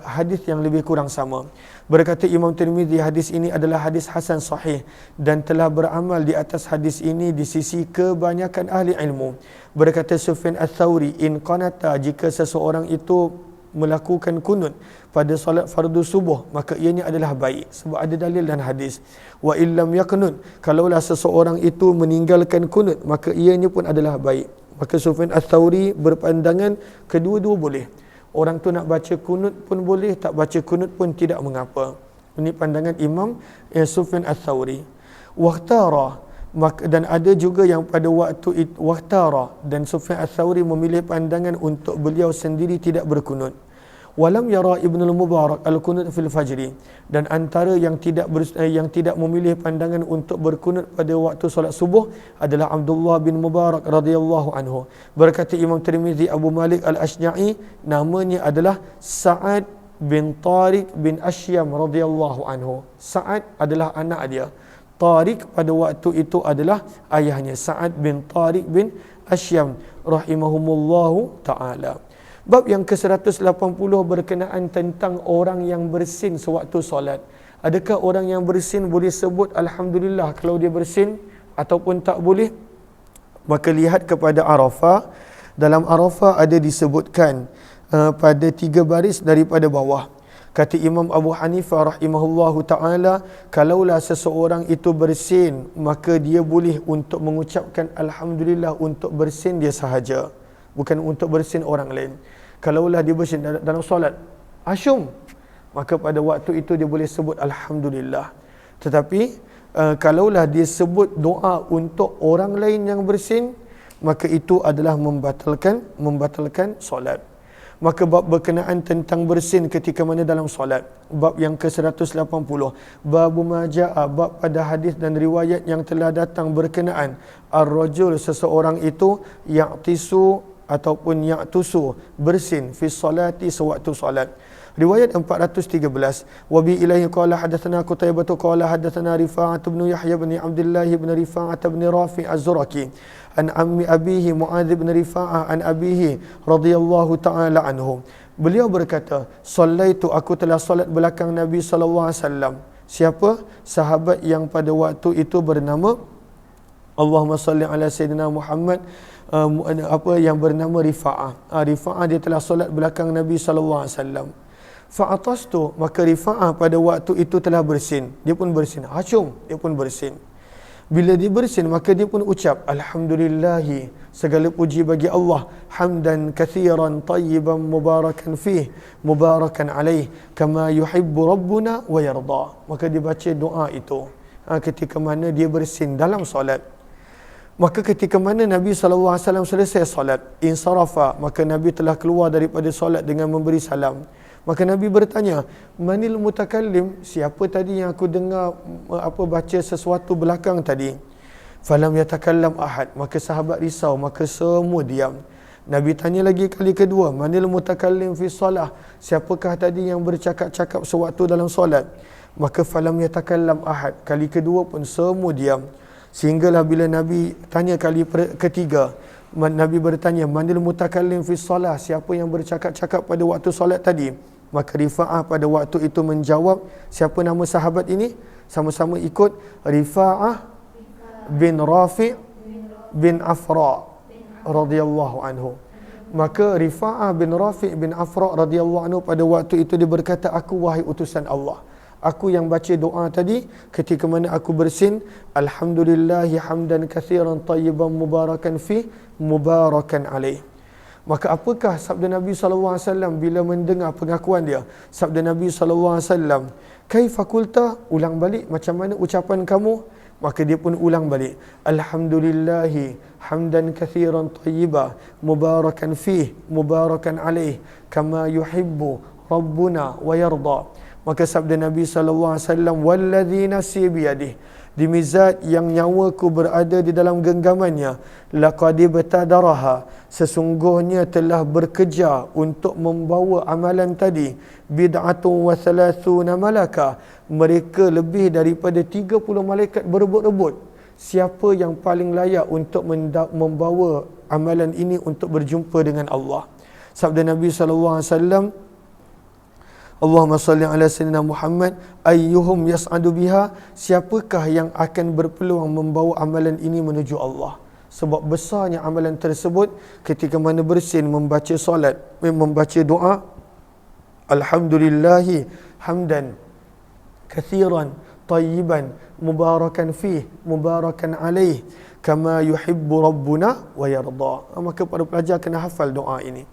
hadis yang lebih kurang sama. Berkata Imam Tirmizi, hadis ini adalah hadis hasan sahih dan telah beramal di atas hadis ini di sisi kebanyakan ahli ilmu. Berkata Sufyan Ats-Tsauri, in qanata, jika seseorang itu melakukan kunut pada solat fardu subuh, maka ianya adalah baik sebab ada dalil dan hadis. Wa illam yaqnut, kalaulah seseorang itu meninggalkan kunut, maka ianya pun adalah baik. Maka Sufyan Ats-Tsauri berpandangan kedua-dua boleh. Orang tu nak baca kunut pun boleh, tak baca kunut pun tidak mengapa. Ini pandangan Imam Sufyan Ats-Tsauri. Waqtara, dan ada juga yang pada waktu itu waqtara, dan Sufyan Ats-Tsauri memilih pandangan untuk beliau sendiri tidak berkunut. Walam yara Ibnu Mubarak al-kunut fil fajri, dan antara yang tidak memilih pandangan untuk berkunut pada waktu solat subuh adalah Abdullah bin Mubarak radhiyallahu anhu. Berkata Imam Tirmizi, Abu Malik al-Ashja'i namanya adalah Sa'ad bin Tariq bin Ashyam radhiyallahu anhu. Sa'ad adalah anak dia, Tariq pada waktu itu adalah ayahnya, Sa'ad bin Tariq bin Ashyam rahimahumullahu ta'ala. Bab yang ke-180 berkenaan tentang orang yang bersin sewaktu solat. Adakah orang yang bersin boleh sebut Alhamdulillah kalau dia bersin ataupun tak boleh? Maka lihat kepada Arafah. Dalam Arafah ada disebutkan pada 3 baris daripada bawah. Kata Imam Abu Hanifah rahimahullahu ta'ala, kalaulah seseorang itu bersin, maka dia boleh untuk mengucapkan Alhamdulillah untuk bersin dia sahaja, bukan untuk bersin orang lain. Kalaulah dia bersin dalam solat asyum, maka pada waktu itu dia boleh sebut Alhamdulillah. Tetapi kalaulah dia sebut doa untuk orang lain yang bersin, maka itu adalah membatalkan solat. Maka bab berkenaan tentang bersin ketika mana dalam solat, bab yang ke-180, bab maja'a, bab pada hadis dan riwayat yang telah datang berkenaan ar-rajul, seseorang itu ya'tisu ataupun ya'tusu, bersin fi salati sewaktu solat. Riwayat 413, wa bi ilaihi qala hadatsana Qutaibah qala hadatsana Rifa'ah bin Yahya bin Abdullah bin Rifa'ah bin Rafi' Az-Zuraki an ammi abihi Muadz bin Rifa'ah an abihi radhiyallahu ta'ala anhu. Beliau berkata, "Sallaitu, aku telah solat belakang Nabi sallallahu alaihi wasallam." Siapa? Sahabat yang pada waktu itu bernama, Allahumma salli ala sayyidina Muhammad, yang bernama Rifa'ah. Rifa'ah dia telah solat belakang Nabi sallallahu alaihi wasallam. Fa'atastu, maka Rifa'ah pada waktu itu telah bersin. Dia pun bersin. Hacum, dia pun bersin. Bila dia bersin, maka dia pun ucap alhamdulillahi, segala puji bagi Allah, hamdan kathiran tayyiban mubarakan fih, mubarakan alaih, kama yuhibbu rabbuna wa yarda. Maka dia baca doa itu ketika mana dia bersin dalam solat. Maka ketika mana Nabi SAW selesai solat, insarafa, maka Nabi telah keluar daripada solat dengan memberi salam. Maka Nabi bertanya, manil mutakallim, siapa tadi yang aku dengar baca sesuatu belakang tadi? Falam yatakallam ahad, maka sahabat risau, maka semua diam. Nabi tanya lagi kali kedua, manil mutakallim fi salah, siapakah tadi yang bercakap-cakap sewaktu dalam solat? Maka falam yatakallam ahad, kali kedua pun semua diam. Sehinggalah bila Nabi tanya kali ketiga, Nabi bertanya, manil mutakallim fi salah, siapa yang bercakap-cakap pada waktu solat tadi? Maka Rifa'ah pada waktu itu menjawab, siapa nama sahabat ini? Sama-sama ikut, Rifa'ah bin Rafi' bin Afra radhiyallahu anhu. Maka Rifa'ah bin Rafi' bin Afra radhiyallahu anhu pada waktu itu dia berkata, aku wahai utusan Allah, aku yang baca doa tadi ketika mana aku bersin, alhamdulillahi hamdan kathiran tayyiban mubarakan fi, mubarakan alaih. Maka apakah sabda Nabi SAW bila mendengar pengakuan dia? Sabda Nabi SAW, kaifa qulta, ulang balik, macam mana ucapan kamu? Maka dia pun ulang balik, alhamdulillahi hamdan kathiran tayyiba mubarakan fih, mubarakan alaih, kama yuhibbu rabbuna wa yarda. Maka sabda Nabi SAW, walladhi nafsi biyadih, demi zat yang nyawaku berada di dalam genggamannya, laqad ibtadaraha, sesungguhnya telah bekerja untuk membawa amalan tadi, bid'atun wa thalathuna malaka, mereka lebih daripada 30 malaikat berebut-rebut siapa yang paling layak untuk membawa amalan ini untuk berjumpa dengan Allah. Sabda Nabi SAW, Allahumma salli ala sayyidina Muhammad, ayyuhum yas'adu biha, siapakah yang akan berpeluang membawa amalan ini menuju Allah. Sebab besarnya amalan tersebut ketika mana bersin membaca solat, membaca doa alhamdulillahi hamdan kathiran tayyiban mubarakan fih, mubarakan alaih, kama yuhibbu rabbuna wa yarda. Maka para pelajar kena hafal doa ini.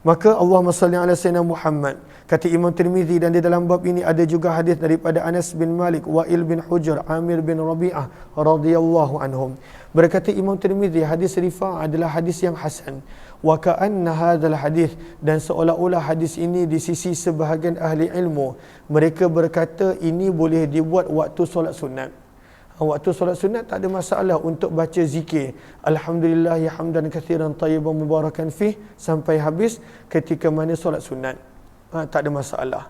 Maka Allahumma salli ala sayyidina Muhammad, kata Imam Tirmizi, dan di dalam bab ini ada juga hadis daripada Anas bin Malik, Wa'il bin Hujr, Amir bin Rabi'ah radhiyallahu anhum. Berkata Imam Tirmizi, hadis Rifa'ah adalah hadis yang hasan. Wa ka'anna hadzal hadis, dan seolah-olah hadis ini di sisi sebahagian ahli ilmu, mereka berkata ini boleh dibuat waktu solat sunat. Waktu solat sunat tak ada masalah untuk baca zikir alhamdulillahi hamdan kathiran tayyiban mubarakan fih sampai habis ketika mana solat sunat. Tak ada masalah.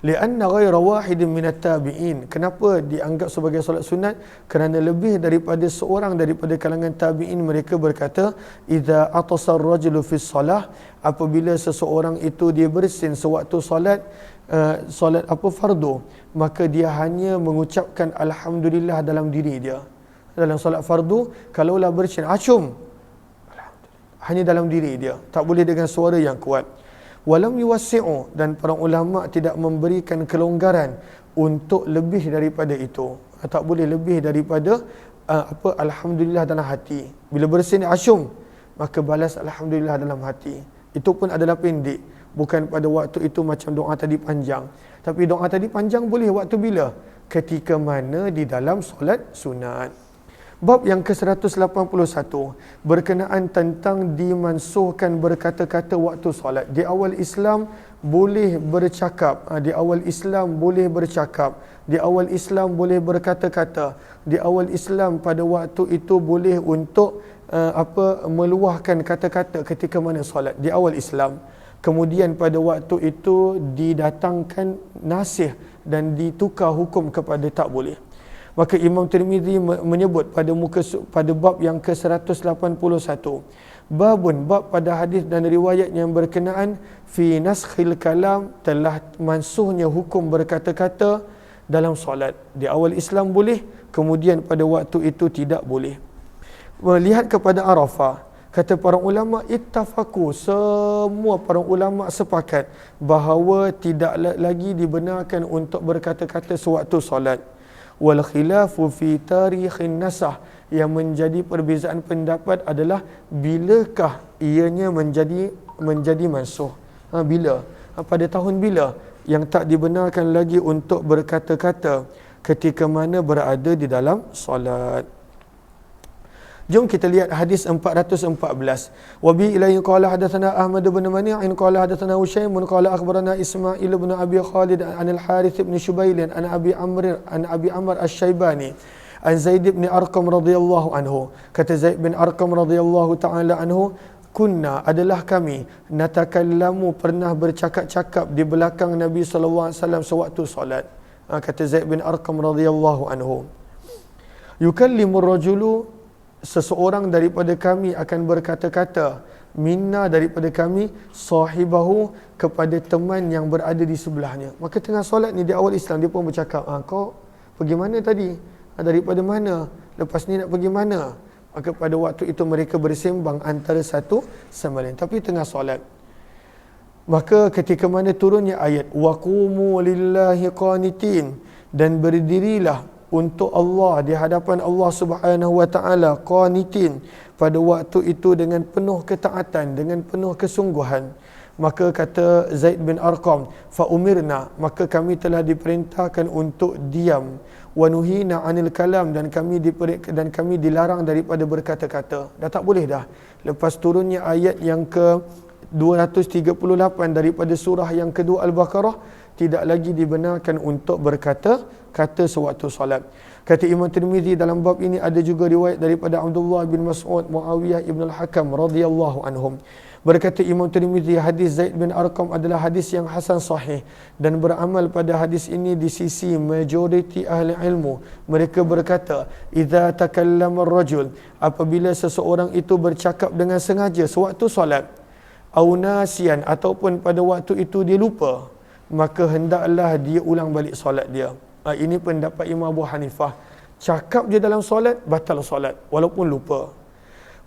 Lianna ghaira wahidin minat tabi'in, kenapa dianggap sebagai solat sunat? Kerana lebih daripada seorang daripada kalangan tabi'in mereka berkata, idza atasa ar-rajulu fi shalah, apabila seseorang itu dia bersin sewaktu solat solat fardu, maka dia hanya mengucapkan alhamdulillah dalam diri dia. Dalam solat fardu, kalaulah bersin acum, hanya dalam diri dia, tak boleh dengan suara yang kuat. Walam yuwassi'u, dan para ulama tidak memberikan kelonggaran untuk lebih daripada itu. Tak boleh lebih daripada alhamdulillah dalam hati. Bila bersin acum, maka balas alhamdulillah dalam hati. Itu pun adalah pendek, bukan pada waktu itu macam doa tadi panjang. Tapi doa tadi panjang boleh waktu bila? Ketika mana di dalam solat sunat. Bab yang ke-181 berkenaan tentang dimansuhkan berkata-kata waktu solat. Di awal Islam boleh bercakap, di awal Islam boleh bercakap, di awal Islam boleh berkata-kata, di awal Islam pada waktu itu boleh untuk meluahkan kata-kata ketika mana solat di awal Islam. Kemudian pada waktu itu didatangkan nasih dan ditukar hukum kepada tak boleh. Maka Imam Tirmizi menyebut pada bab yang ke-181, babun, bab pada hadis dan riwayat yang berkenaan fi naskhil kalam, telah mansuhnya hukum berkata-kata dalam solat. Di awal Islam boleh, kemudian pada waktu itu tidak boleh. Melihat kepada Arafah, kata para ulama, ittafaku, semua para ulama sepakat bahawa tidak lagi dibenarkan untuk berkata-kata sewaktu solat. wal khilafu fi tarikhin nasah, yang menjadi perbezaan pendapat adalah bilakah ianya menjadi mansuh. Bila? Pada tahun bila yang tak dibenarkan lagi untuk berkata-kata ketika mana berada di dalam solat. Jom kita lihat hadis 414. Wa bi ilaihi qala hadatsana Ahmad bin Mani'in qala hadatsana Husaim qala akhbarana Ismail bin Abi Khalid an al-Harith bin Shubail an Abi Amr asy-Syaibani an Zaid bin Arqam radhiyallahu anhu. Kata Zaid bin Arqam radhiyallahu taala anhu, kunna adalah kami natakallamu pernah bercakap-cakap di belakang Nabi sallallahu alaihi wasallam sewaktu solat. Kata Zaid bin Arqam radhiyallahu anhu, yukallimu rajulu, seseorang daripada kami akan berkata-kata, minna daripada kami, sahibahu, kepada teman yang berada di sebelahnya. Maka tengah solat ni, di awal Islam dia pun bercakap, kau pergi mana tadi? Daripada mana? Lepas ni nak pergi mana? Maka pada waktu itu mereka bersembang antara satu sama lain, tapi tengah solat. Maka ketika mana turunnya ayat waqumu lillahi qanitin, dan berdirilah untuk Allah di hadapan Allah Subhanahu wa taala, qanitin, pada waktu itu dengan penuh ketaatan, dengan penuh kesungguhan. Maka kata Zaid bin Arqam, fa umirna, maka kami telah diperintahkan untuk diam, wa nuhina anil kalam, dan kami dilarang daripada berkata-kata. Dah tak boleh dah. Lepas turunnya ayat yang ke 238 daripada surah yang kedua Al-Baqarah, tidak lagi dibenarkan untuk berkata-kata sewaktu solat. Kata Imam Tirmizi, dalam bab ini ada juga riwayat daripada Abdullah bin Mas'ud, Muawiyah ibn al-Hakam radhiyallahu anhum. Berkata Imam Tirmizi, hadis Zaid bin Arqam adalah hadis yang hasan sahih, dan beramal pada hadis ini di sisi majoriti ahli ilmu. Mereka berkata, idza takallama ar-rajul, apabila seseorang itu bercakap dengan sengaja sewaktu solat, au nasian, ataupun pada waktu itu dia lupa, maka hendaklah dia ulang balik solat dia. Ini pendapat Imam Abu Hanifah. Cakap je dalam solat, batal solat walaupun lupa.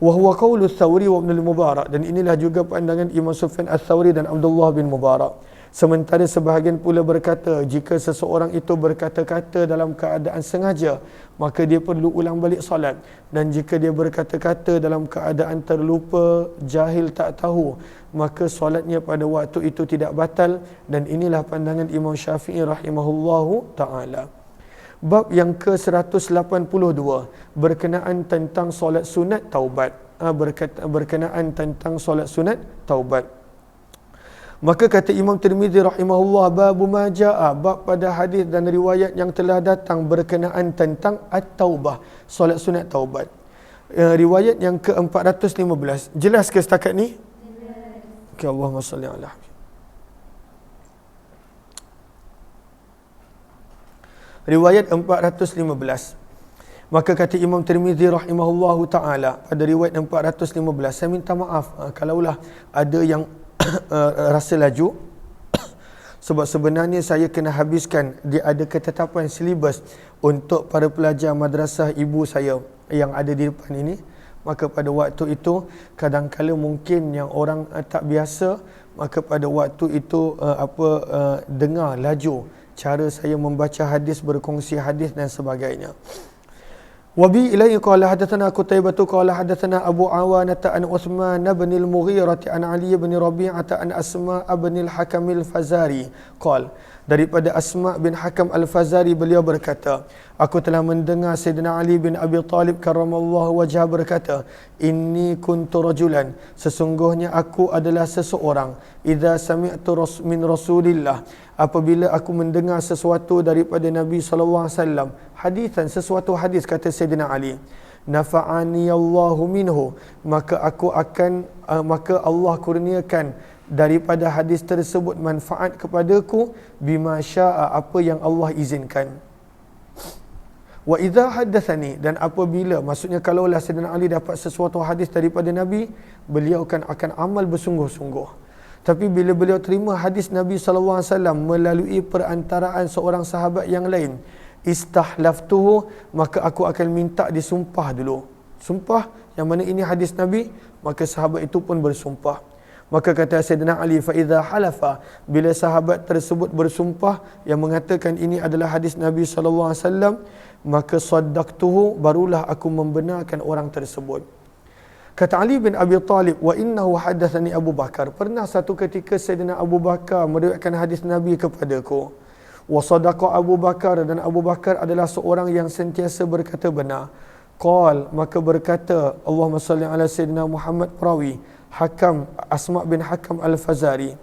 Wa huwa qaulu Ats-Tsauri wa Ibn al-Mubarak, dan inilah juga pandangan Imam Sufyan Ats-Tsauri dan Abdullah bin Mubarak. Sementara sebahagian pula berkata, jika seseorang itu berkata-kata dalam keadaan sengaja, maka dia perlu ulang balik solat. Dan jika dia berkata-kata dalam keadaan terlupa, jahil, tak tahu, maka solatnya pada waktu itu tidak batal. Dan inilah pandangan Imam Syafi'i rahimahullahu ta'ala. Bab yang ke-182 berkenaan tentang solat sunat taubat. Berkenaan tentang solat sunat taubat. Maka kata Imam Tirmizi rahimahullah, babu ma jaa, bab pada hadis dan riwayat yang telah datang berkenaan tentang at-taubah, solat sunat taubat. Riwayat yang ke-415. Jelas ke setakat ni? Okay, Allahumma salli ala Habib. Riwayat 415. Maka kata Imam Tirmizi rahimahullahu ta'ala pada riwayat 415, saya minta maaf kalaulah ada yang rasa laju, sebab sebenarnya saya kena habiskan, dia ada ketetapan silibus untuk para pelajar madrasah ibu saya yang ada di depan ini. Maka pada waktu itu kadang-kala mungkin yang orang tak biasa, maka pada waktu itu dengar laju cara saya membaca hadis, berkongsi hadis dan sebagainya. Wabi ilaihi qala hadatsana Qutaibah qala hadatsana Abu Awanah an Uthman bin al-Mughirah an Ali bin Rabi'ah an Asma bin al-Hakam al-Fazari qala, daripada Asma bin Hakam al-Fazari beliau berkata, aku telah mendengar Sayyidina Ali bin Abi Talib karramallahu wajhah berkata, inni kuntu rajulan, sesungguhnya aku adalah seseorang, idza sami'tu min Rasulillah, apabila aku mendengar sesuatu daripada Nabi sallallahu alaihi wasallam, hadisan, sesuatu hadis, kata Sayyidina Ali, nafa'ani Allahu minhu, maka Allah kurniakan daripada hadis tersebut manfaat kepadaku, bima syaa, apa yang Allah izinkan. Wa idza haddatsani, dan apabila, maksudnya kalaulah Sayyidina Ali dapat sesuatu hadis daripada Nabi, beliau akan amal bersungguh-sungguh. Tapi bila beliau terima hadis Nabi sallallahu alaihi wasallam melalui perantaraan seorang sahabat yang lain, istahlaftuhu, maka aku akan minta disumpah dulu. Sumpah yang mana ini hadis Nabi, maka sahabat itu pun bersumpah. Maka kata Sayyidina Ali, fa idza halafa, bila sahabat tersebut bersumpah yang mengatakan ini adalah hadis Nabi sallallahu alaihi wasallam, maka saddaqtuhu, barulah aku membenarkan orang tersebut. Kata Ali bin Abi Talib, wa innahu hadatsani Abu Bakar, pernah satu ketika Sayyidina Abu Bakar meriwayatkan hadis Nabi kepadaku. Wa sadaqa Abu Bakar, dan Abu Bakar adalah seorang yang sentiasa berkata benar. Qal, maka berkata Allahumma salli ala Sayyidina Muhammad, perawi Hakam, Asma bin Hakam Al-Fazari,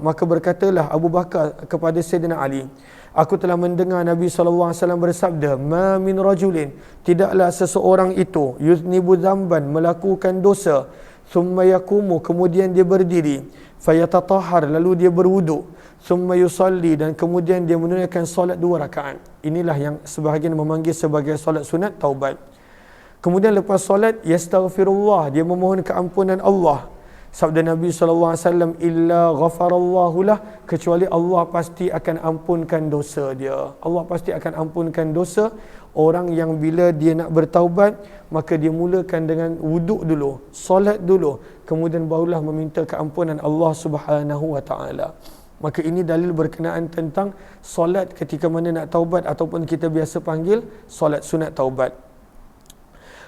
maka berkatalah Abu Bakar kepada Sayyidina Ali, aku telah mendengar Nabi SAW bersabda, ma min rajulin, tidaklah seseorang itu, yuznibu dzamban, melakukan dosa, thumma yakumu, kemudian dia berdiri, fayatatahhar, lalu dia berwuduk, thumma yusalli, dan kemudian dia menunaikan solat 2 rakaat. Inilah yang sebahagian memanggil sebagai solat sunat taubat. Kemudian lepas solat, yastaghfirullah, dia memohon keampunan Allah. Sabda Nabi SAW, illa ghafarallahu lah, kecuali Allah pasti akan ampunkan dosa dia. Allah pasti akan ampunkan dosa orang yang bila dia nak bertaubat, maka dia mulakan dengan wuduk dulu, solat dulu, kemudian barulah meminta keampunan Allah Subhanahu wa taala. Maka ini dalil berkenaan tentang solat ketika mana nak taubat, ataupun kita biasa panggil solat sunat taubat.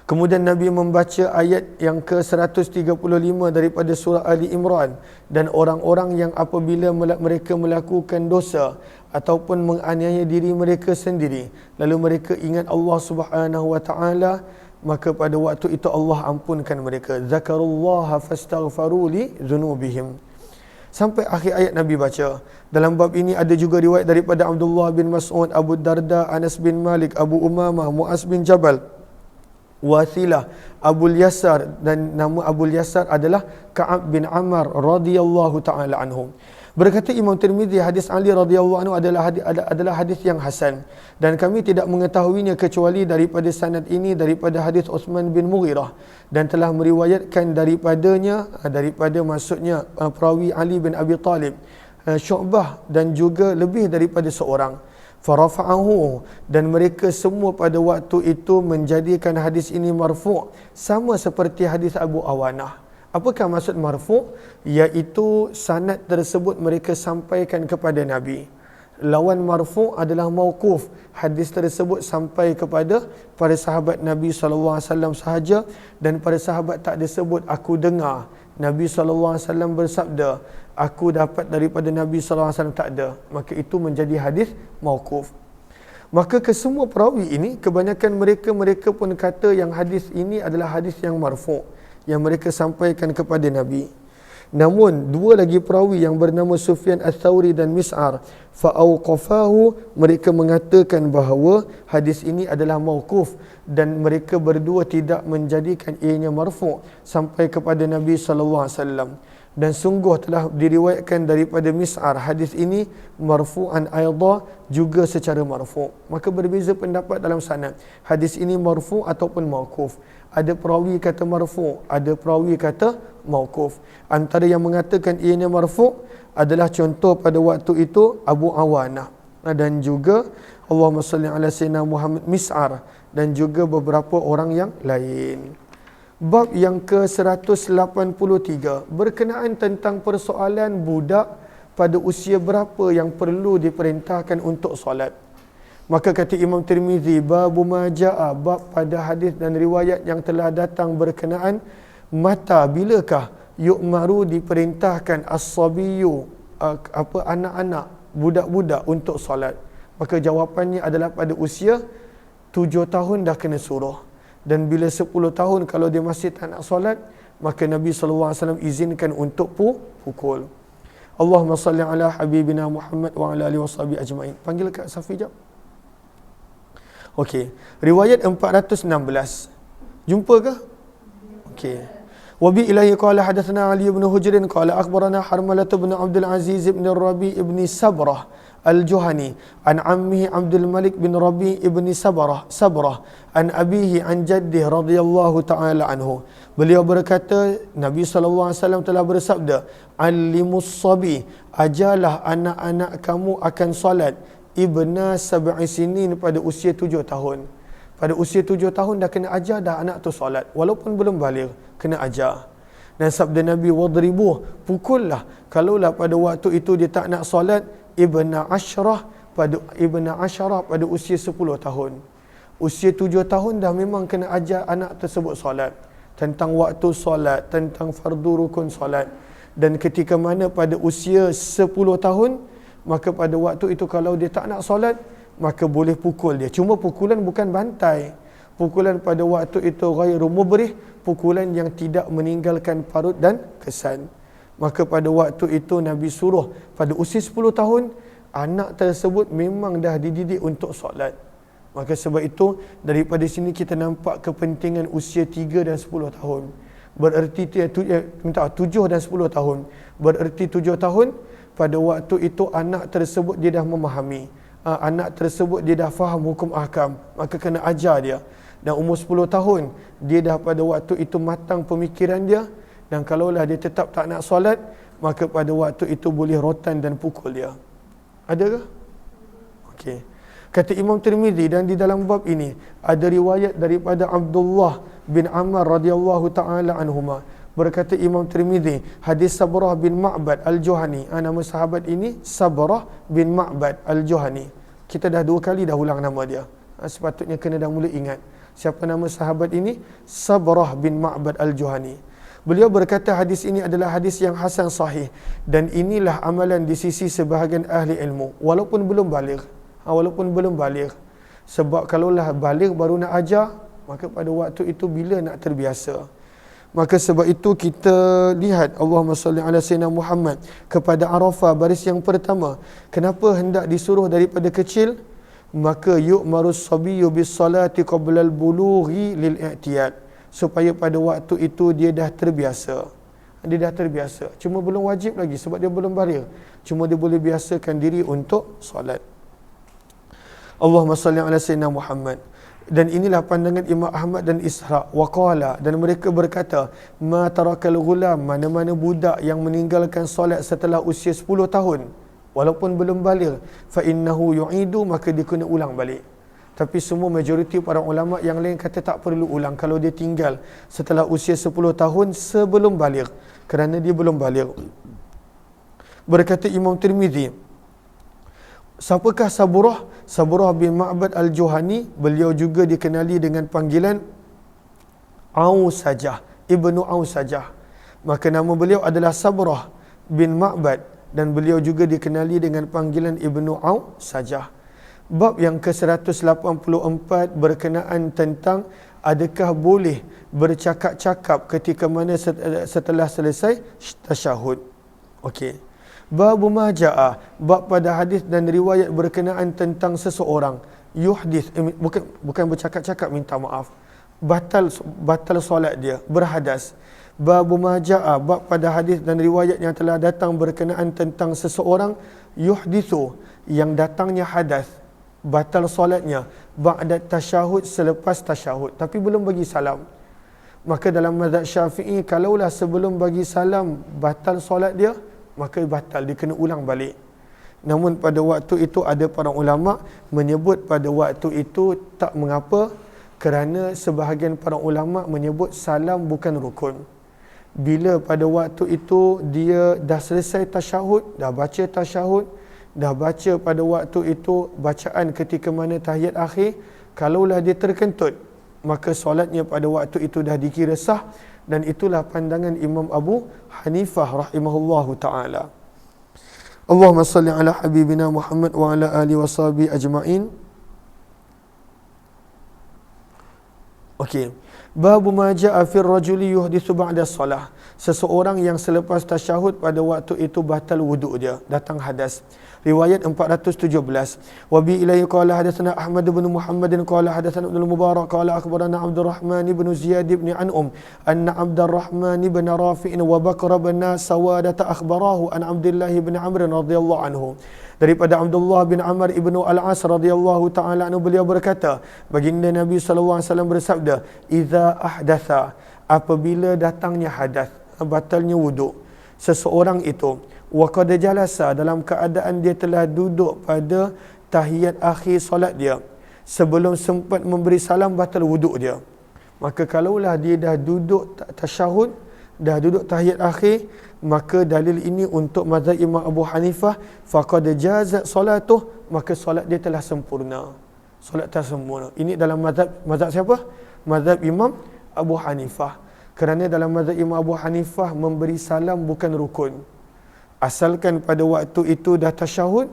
Kemudian Nabi membaca ayat yang ke-135 daripada surah Ali Imran, dan orang-orang yang apabila mereka melakukan dosa ataupun menganiaya diri mereka sendiri, lalu mereka ingat Allah Subhanahu wa taala, maka pada waktu itu Allah ampunkan mereka. Zakarullaha fastaghfaru li dzunubihim. Sampai akhir ayat Nabi baca. Dalam bab ini ada juga riwayat daripada Abdullah bin Mas'ud, Abu Darda, Anas bin Malik, Abu Umamah, Muaz bin Jabal, Wathilah, Abul Yasar, dan nama Abul Yasar adalah Ka'ab bin Ammar radhiyallahu taala anhum. Berkata Imam Tirmizi, hadis Ali radhiyallahu anhu adalah hadis yang hasan, dan kami tidak mengetahuinya kecuali daripada sanad ini, daripada hadis Uthman bin Mughirah, dan telah meriwayatkan daripadanya, daripada maksudnya perawi Ali bin Abi Talib, Syu'bah, dan juga lebih daripada seorang. Farafa'ahu, dan mereka semua pada waktu itu menjadikan hadis ini marfu', sama seperti hadis Abu Awanah. Apakah maksud marfu'? Iaitu sanad tersebut mereka sampaikan kepada Nabi. Lawan marfu' adalah mauquf, hadis tersebut sampai kepada para sahabat Nabi SAW sahaja, dan para sahabat tak disebut aku dengar Nabi SAW bersabda, aku dapat daripada Nabi SAW, tak ada. Maka itu menjadi hadis mauquf. Maka kesemua perawi ini, kebanyakan mereka pun kata yang hadis ini adalah hadis yang marfu', yang mereka sampaikan kepada Nabi. Namun dua lagi perawi yang bernama Sufyan Ats-Tsauri dan Mis'ar, fa'auqafahu, mereka mengatakan bahawa hadis ini adalah mauquf, dan mereka berdua tidak menjadikan ianya marfu' sampai kepada Nabi sallallahu alaihi wasallam. Dan sungguh telah diriwayatkan daripada Mis'ar hadis ini marfu'an aidha, juga secara marfu'. Maka berbeza pendapat dalam sanad, hadis ini marfu' ataupun mauquf. Ada perawi kata marfu', ada perawi kata mauquf. Antara yang mengatakan ianya marfu' adalah contoh pada waktu itu Abu Awanah, dan juga Allahumma salli ala sayyidina Muhammad, Mis'ar, dan juga beberapa orang yang lain. Bab yang ke-183 berkenaan tentang persoalan budak pada usia berapa yang perlu diperintahkan untuk solat. Maka kata Imam Tirmizi, babu maja'a, bab pada hadis dan riwayat yang telah datang berkenaan mata, bilakah yu'maru, diperintahkan as-sabiyyu, anak-anak, budak-budak untuk solat. Maka jawapannya adalah pada usia 7 tahun dah kena suruh. Dan bila 10 tahun kalau dia masih tak nak solat, maka Nabi SAW izinkan untuk pukul. Allahumma salli ala habibina Muhammad wa ala alihi washabihi ajma'in. Panggil Kak Safi jap. Okey, riwayat 416. Jumpa ke? Okey. Wa bi ilahi qala hadatsana Ali bin Hujr qala akhbarana Harmalah bin Abdul Aziz bin Rabi' ibn Sabrah Al-Juhani an ammihi Abdul Malik bin Rabi' ibn Sabrah an abihi an jaddih radhiyallahu ta'ala anhu. Beliau berkata, Nabi SAW telah bersabda, alimus sabi, ajalah anak-anak kamu akan solat, ibna sab'i sinin, pada usia 7 tahun. Pada usia 7 tahun dah kena ajar dah anak tu solat, walaupun belum baligh, kena ajar. Dan sabda Nabi, wadribuh, pukullah. Kalaulah pada waktu itu dia tak nak solat, ibna asyarah pada usia 10 tahun. Usia 7 tahun dah memang kena ajar anak tersebut solat, tentang waktu solat, tentang fardu rukun solat. Dan ketika mana pada usia 10 tahun, maka pada waktu itu kalau dia tak nak solat, maka boleh pukul dia. Cuma pukulan bukan bantai. Pukulan pada waktu itu ghairu mubrih, pukulan yang tidak meninggalkan parut dan kesan. Maka pada waktu itu Nabi suruh pada usia 10 tahun, anak tersebut memang dah dididik untuk solat. Maka sebab itu daripada sini kita nampak kepentingan usia 3 dan 10 tahun. Bererti 7 dan 10 tahun. Bererti 7 tahun, pada waktu itu anak tersebut dia dah memahami. Anak tersebut dia dah faham hukum ahkam, maka kena ajar dia. Dan umur 10 tahun, dia dah pada waktu itu matang pemikiran dia. Dan kalaulah dia tetap tak nak solat, maka pada waktu itu boleh rotan dan pukul dia. Ada ke? Okey. Kata Imam Tirmizi, dan di dalam bab ini ada riwayat daripada Abdullah bin Amr radhiyallahu taala anhuma. Berkata Imam Tirmizi, hadis Sabrah bin Ma'bad Al-Juhani. Nama sahabat ini Sabrah bin Ma'bad Al-Juhani. Kita dah 2 kali dah ulang nama dia. Sepatutnya kena dah mula ingat. Siapa nama sahabat ini? Sabrah bin Ma'bad Al-Juhani. Beliau berkata hadis ini adalah hadis yang hasan sahih, dan inilah amalan di sisi sebahagian ahli ilmu, walaupun belum baligh. Walaupun belum baligh. Sebab kalaulah baligh baru nak ajar, maka pada waktu itu bila nak terbiasa. Maka sebab itu kita lihat Allahumma salli ala sayyidina Muhammad kepada Arafah baris yang pertama. Kenapa hendak disuruh daripada kecil? Maka yu'marus sabiyyu bis salati qabla al-bulughi lil i'tiyad, supaya pada waktu itu dia dah terbiasa. Dia dah terbiasa. Cuma belum wajib lagi sebab dia belum baligh. Cuma dia boleh biasakan diri untuk solat. Allahumma salli ala sayyidina Muhammad. Dan inilah pandangan Imam Ahmad dan Ishaq. Waqala, dan mereka berkata, ma tarakal ghulam, mana-mana budak yang meninggalkan solat setelah usia 10 tahun walaupun belum baligh, fa innahu yu'idu, maka dia kena ulang balik. Tapi semua majoriti para ulama yang lain kata tak perlu ulang kalau dia tinggal setelah usia 10 tahun sebelum baligh, kerana dia belum baligh. Berkata Imam Tirmizi, siapakah Sabrah? Sabrah bin Ma'bad Al-Juhani, beliau juga dikenali dengan panggilan Ausajah, Ibnu Ausajah. Maka nama beliau adalah Sabrah bin Ma'bad, dan beliau juga dikenali dengan panggilan Ibnu Ausajah. Bab yang ke-184 berkenaan tentang adakah boleh bercakap-cakap ketika mana setelah selesai tasyahud. Okey. Babu ma jaa, bab pada hadis dan riwayat berkenaan tentang seseorang yuhdith, bukan bercakap-cakap, minta maaf, batal solat dia, berhadas. Babu ma jaa, bab pada hadis dan riwayat yang telah datang berkenaan tentang seseorang yuhdithu, yang datangnya hadas, batal solatnya ba'da tasyahud, selepas tasyahud, tapi belum bagi salam. Maka dalam mazhab Syafi'i, kalaulah sebelum bagi salam batal solat dia, maka batal, dia kena ulang balik. Namun pada waktu itu ada para ulama menyebut pada waktu itu tak mengapa, kerana sebahagian para ulama menyebut salam bukan rukun. Bila pada waktu itu dia dah selesai tasyahud, dah baca tasyahud, dah baca pada waktu itu bacaan ketika mana tahiyat akhir, kalaulah dia terkentut, maka solatnya pada waktu itu dah dikira sah. Dan itulah pandangan Imam Abu Hanifah rahimahullahu ta'ala. Allahumma salli ala habibina Muhammad wa ala alihi wa sahbihi ajma'in. Okey. Babu ma ja'a fir rajuli yuhdithu ba'da salah. Seseorang yang selepas tasyahud pada waktu itu batal wuduk dia, datang hadas. Riwayat 417. Wa bi ilaihi qala hadatsana Ahmad bin Muhammad qala hadatsana Ibnu Mubarak qala akhbarana Abdurrahman bin Ziyad bin An'um anna Abdurrahman bin Rafi' wa Bakr bin Sawadah akhbarahu an Abdullah bin Amr radhiyallahu anhu. Daripada Abdullah bin Amr ibnu Al-As radhiyallahu ta'ala anhu, beliau berkata, baginda Nabi sallallahu alaihi wasallam bersabda, "Idza ahdatha", apabila datangnya hadas, batalnya wuduk seseorang itu, wa qad jalasa, dalam keadaan dia telah duduk pada tahiyat akhir solat dia, sebelum sempat memberi salam, batal wuduk dia. Maka kalaulah dia dah duduk tasyahud, dah duduk tahiyat akhir, maka dalil ini untuk mazhab Imam Abu Hanifah, faqad jazat solatuh, maka solat dia telah sempurna. Solat telah sempurna. Ini dalam mazhab siapa? Mazhab Imam Abu Hanifah. Kerana dalam mazhab Imam Abu Hanifah memberi salam bukan rukun. Asalkan pada waktu itu dah tasyahud,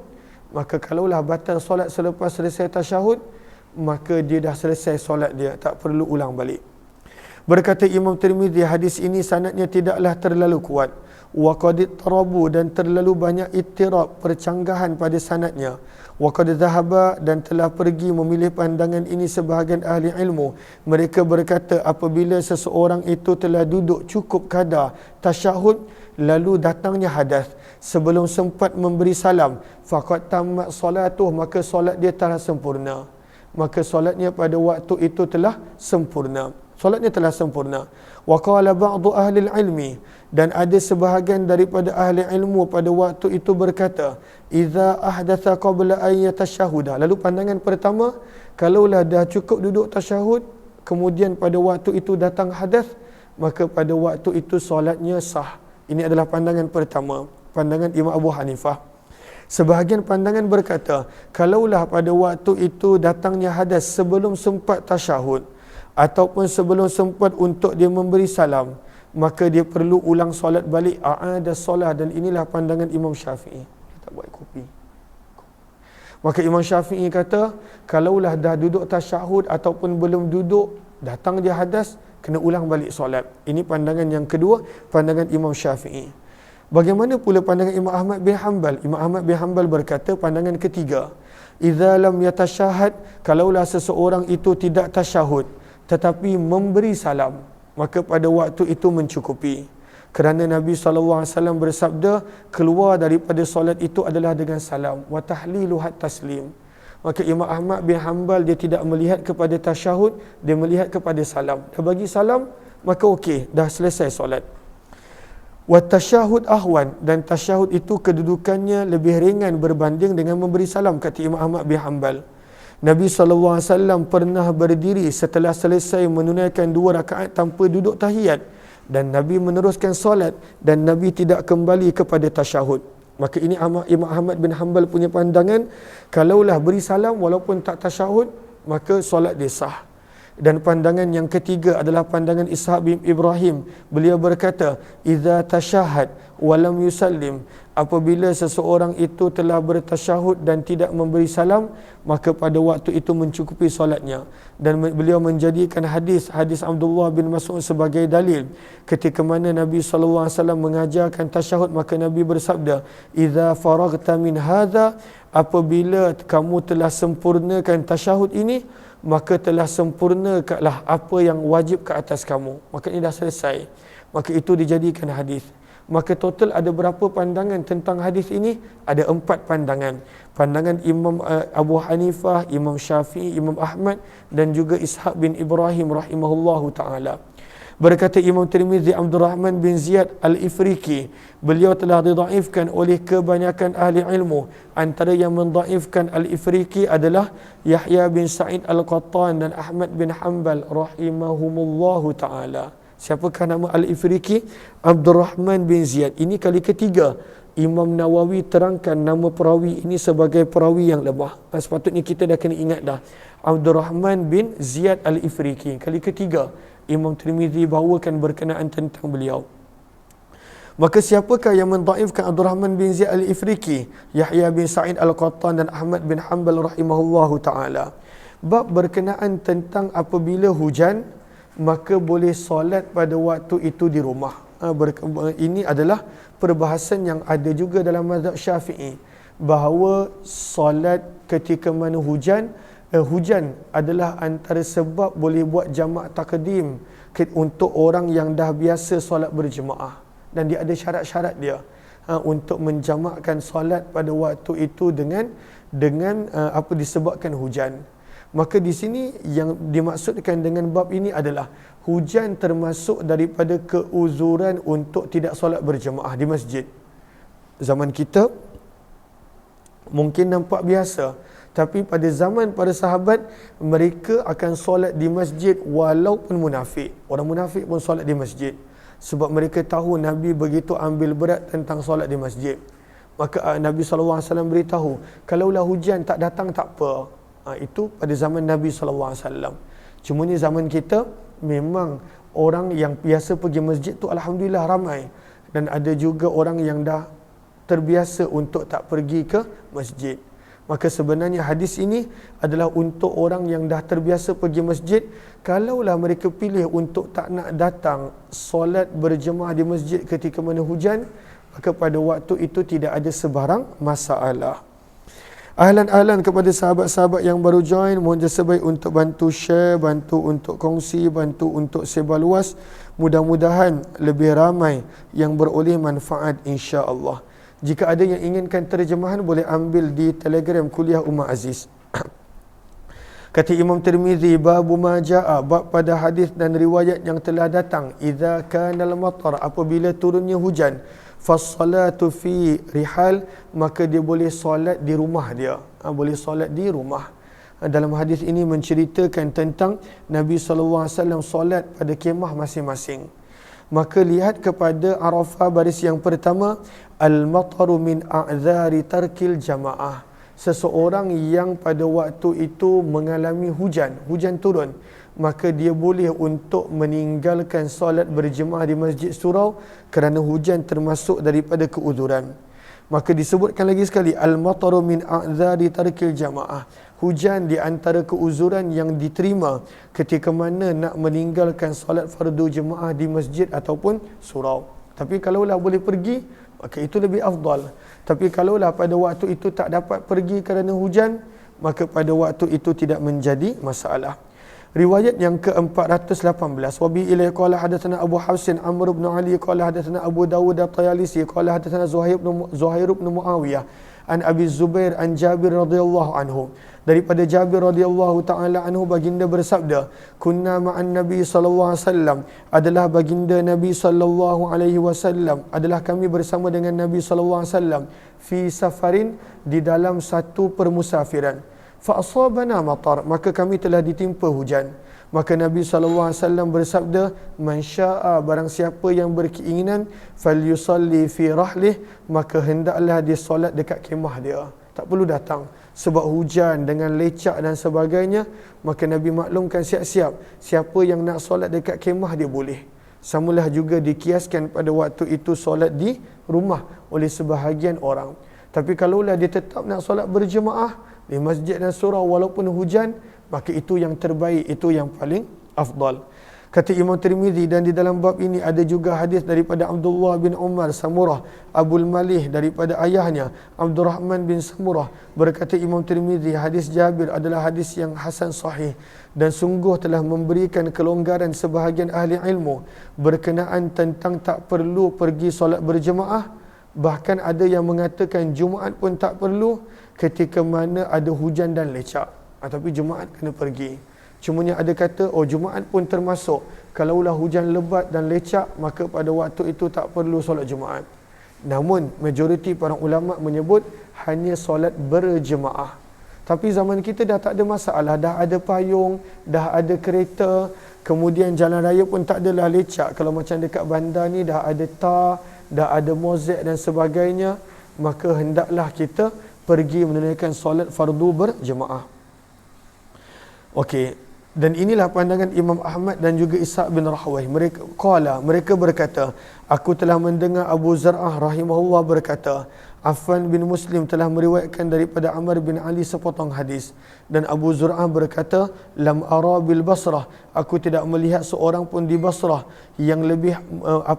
maka kalaulah batal solat selepas selesai tasyahud, maka dia dah selesai solat dia, tak perlu ulang balik. Berkata Imam Tirmizi, hadis ini sanadnya tidaklah terlalu kuat. Wa qad tarabu, dan terlalu banyak ittirab, percanggahan pada sanadnya. Wa qad dhahaba, dan telah pergi memilih pandangan ini sebahagian ahli ilmu. Mereka berkata apabila seseorang itu telah duduk cukup kadar tasyahud, lalu datangnya hadas sebelum sempat memberi salam, faqad tammat solatuh, maka solat dia telah sempurna. Maka solatnya pada waktu itu telah sempurna. Solatnya telah sempurna. Wa qala ba'du ahli ilmi, dan ada sebahagian daripada ahli ilmu pada waktu itu berkata, idza ahdatha qabla an yatashahhuda. Lalu pandangan pertama, kalaulah dah cukup duduk tasyahud, kemudian pada waktu itu datang hadas, maka pada waktu itu solatnya sah. Ini adalah pandangan pertama, pandangan Imam Abu Hanifah. Sebahagian pandangan berkata, kalaulah pada waktu itu datangnya hadas sebelum sempat tasyahud, ataupun sebelum sempat untuk dia memberi salam, maka dia perlu ulang solat balik, a'ada solat. Dan inilah pandangan Imam Syafi'i. Dia tak buat kopi. Maka Imam Syafi'i kata, kalaulah dah duduk tasyahud ataupun belum duduk, datang dia hadas, kena ulang balik solat. Ini pandangan yang kedua, pandangan Imam Syafi'i. Bagaimana pula pandangan Imam Ahmad bin Hanbal? Imam Ahmad bin Hanbal berkata, pandangan ketiga, idza lam yatashahhad, kalaulah seseorang itu tidak tasyahud tetapi memberi salam, maka pada waktu itu mencukupi. Kerana Nabi SAW bersabda, keluar daripada solat itu adalah dengan salam, wa tahliluhat taslim. Maka Imam Ahmad bin Hanbal dia tidak melihat kepada tasyahud, dia melihat kepada salam. Dia bagi salam, maka okey, dah selesai solat. Wa tasyahud ahwan, dan tasyahud itu kedudukannya lebih ringan berbanding dengan memberi salam, kata Imam Ahmad bin Hanbal. Nabi SAW pernah berdiri setelah selesai menunaikan 2 rakaat tanpa duduk tahiyat, dan Nabi meneruskan solat, dan Nabi tidak kembali kepada tasyahud. Maka ini Imam Ahmad bin Hanbal punya pandangan, kalaulah beri salam walaupun tak tasyahud, maka solat dia sah. Dan pandangan yang ketiga adalah pandangan Ishaq bin Ibrahim. Beliau berkata, idza tasyahhad wa lam yusallim, apabila seseorang itu telah bertasyahud dan tidak memberi salam, maka pada waktu itu mencukupi solatnya. Dan beliau menjadikan hadis Abdullah bin Mas'ud sebagai dalil. Ketika mana Nabi SAW mengajarkan tasyahud, maka Nabi bersabda, idza faraghta min hadza, apabila kamu telah sempurnakan tasyahud ini, maka telah sempurnakanlah apa yang wajib ke atas kamu. Maka ini dah selesai. Maka itu dijadikan hadis. Maka total ada berapa pandangan tentang hadis ini? Ada 4 pandangan. Pandangan Imam Abu Hanifah, Imam Syafi'i, Imam Ahmad, dan juga Ishaq bin Ibrahim rahimahullahu ta'ala. Berkata Imam Tirmizi, Abdul Rahman bin Ziyad Al-Ifriqi, beliau telah didhaifkan oleh kebanyakan ahli ilmu. Antara yang mendhaifkan Al-Ifriqi adalah Yahya bin Sa'id Al-Qattan dan Ahmad bin Hanbal rahimahumullahu ta'ala. Siapakah nama Al-Ifriqi? Abdul Rahman bin Ziyad. Ini kali ketiga Imam Nawawi terangkan nama perawi ini sebagai perawi yang lemah. Sepatutnya kita dah kena ingat dah. Abdul Rahman bin Ziyad Al-Ifriqi. Kali ketiga Imam Tirmizi bawakan berkenaan tentang beliau. Maka siapakah yang mendhaifkan Abdul Rahman bin Ziyad Al-Ifriqi? Yahya bin Sa'id Al-Qattan dan Ahmad bin Hanbal rahimahullahu ta'ala. Bab berkenaan tentang apabila hujan, maka boleh solat pada waktu itu di rumah. Ini adalah perbahasan yang ada juga dalam mazhab Syafi'i, bahawa solat ketika mana hujan adalah antara sebab boleh buat jamak takdim untuk orang yang dah biasa solat berjemaah, dan dia ada syarat-syarat dia untuk menjamakkan solat pada waktu itu dengan disebabkan hujan. Maka di sini yang dimaksudkan dengan bab ini adalah hujan termasuk daripada keuzuran untuk tidak solat berjemaah di masjid. Zaman kita mungkin nampak biasa, tapi pada zaman para sahabat, mereka akan solat di masjid walaupun munafik. Orang munafik pun solat di masjid. Sebab mereka tahu Nabi begitu ambil berat tentang solat di masjid. Maka Nabi SAW beritahu, kalaulah hujan tak datang tak apa. Itu pada zaman Nabi SAW. Cuma ni zaman kita, memang orang yang biasa pergi masjid tu Alhamdulillah ramai. Dan ada juga orang yang dah terbiasa untuk tak pergi ke masjid. Maka sebenarnya hadis ini adalah untuk orang yang dah terbiasa pergi masjid. Kalaulah mereka pilih untuk tak nak datang solat berjemaah di masjid ketika mana hujan, maka pada waktu itu tidak ada sebarang masalah. Ahlan-ahlan kepada sahabat-sahabat yang baru join, mohon jasa baik untuk bantu share, bantu untuk kongsi, bantu untuk sebar luas. Mudah-mudahan lebih ramai yang beroleh manfaat insya-Allah. Jika ada yang inginkan terjemahan, boleh ambil di Telegram Kuliah Ummah Aziz. Kata Imam Tirmizi, babu ma jaa, bab pada hadis dan riwayat yang telah datang, idza kana al-matar, apabila turunnya hujan, fas-salatu fi rihal, maka dia boleh solat di rumah dia. Boleh solat di rumah. Dalam hadis ini menceritakan tentang Nabi SAW solat pada kemah masing-masing. Maka lihat kepada Arafah baris yang pertama, al-mataru min a'zari tarkil jamaah. Seseorang yang pada waktu itu mengalami hujan turun, maka dia boleh untuk meninggalkan solat berjemaah di masjid surau kerana hujan termasuk daripada keuzuran. Maka disebutkan lagi sekali, al-mataru min a'zari tarkil jamaah. Hujan di antara keuzuran yang diterima ketika mana nak meninggalkan solat fardu jemaah di masjid ataupun surau. Tapi kalaulah boleh pergi, maka itu lebih afdal. Tapi kalaulah pada waktu itu tak dapat pergi kerana hujan, maka pada waktu itu tidak menjadi masalah. Riwayat yang ke-418, wa bi ilai qala hadatsana Abu Hafsin Amr bin Ali qala hadatsana Abu Dawud at-Tayalisi qala hadatsana Zuhair bin Muawiyah an Abi Zubair an Jabir radhiyallahu anhu. Daripada Jabir radhiyallahu taala anhu, baginda bersabda, kunna ma'an Nabi sallallahu alaihi wasallam, adalah baginda Nabi sallallahu alaihi wasallam, adalah kami bersama dengan Nabi sallallahu alaihi wasallam fi safarin, di dalam satu permusafiran. Fa asabana matar, maka kami telah ditimpa hujan. Maka Nabi SAW bersabda, man syaa, barang siapa yang berkeinginan, falyusalli fi rahlih, maka hendaklah dia solat dekat kemah dia. Tak perlu datang. Sebab hujan dengan lecak dan sebagainya, maka Nabi maklumkan siap-siap. Siapa yang nak solat dekat kemah dia boleh. Samalah juga dikiaskan pada waktu itu solat di rumah oleh sebahagian orang. Tapi kalaulah dia tetap nak solat berjemaah di masjid dan surau walaupun hujan, maka itu yang terbaik, itu yang paling afdal. Kata Imam Tirmizi, dan di dalam bab ini ada juga hadis daripada Abdullah bin Umar Samurah Abul Malih, daripada ayahnya Abdurrahman bin Samurah. Berkata Imam Tirmizi, hadis Jabir adalah hadis yang hasan sahih, dan sungguh telah memberikan kelonggaran sebahagian ahli ilmu berkenaan tentang tak perlu pergi solat berjemaah. Bahkan ada yang mengatakan Jumaat pun tak perlu ketika mana ada hujan dan lecak. Tapi Jumaat kena pergi. Cumanya ada kata, Jumaat pun termasuk. Kalaulah hujan lebat dan lecak, maka pada waktu itu tak perlu solat Jumaat. Namun, majoriti para ulama menyebut hanya solat berjemaah. Tapi zaman kita dah tak ada masalah. Dah ada payung, dah ada kereta. Kemudian jalan raya pun tak adalah lecak. Kalau macam dekat bandar ni, dah ada tar, dah ada mozaik dan sebagainya. Maka hendaklah kita pergi menunaikan solat fardu berjemaah. Okey. Dan inilah pandangan Imam Ahmad dan juga Ishaq bin Rahwayh. Mereka berkata, aku telah mendengar Abu Zar'ah rahimahullah berkata, Affan bin Muslim telah meriwayatkan daripada Amr bin Ali sepotong hadis. Dan Abu Zur'ah berkata, lam ara bil Basrah, aku tidak melihat seorang pun di Basrah yang lebih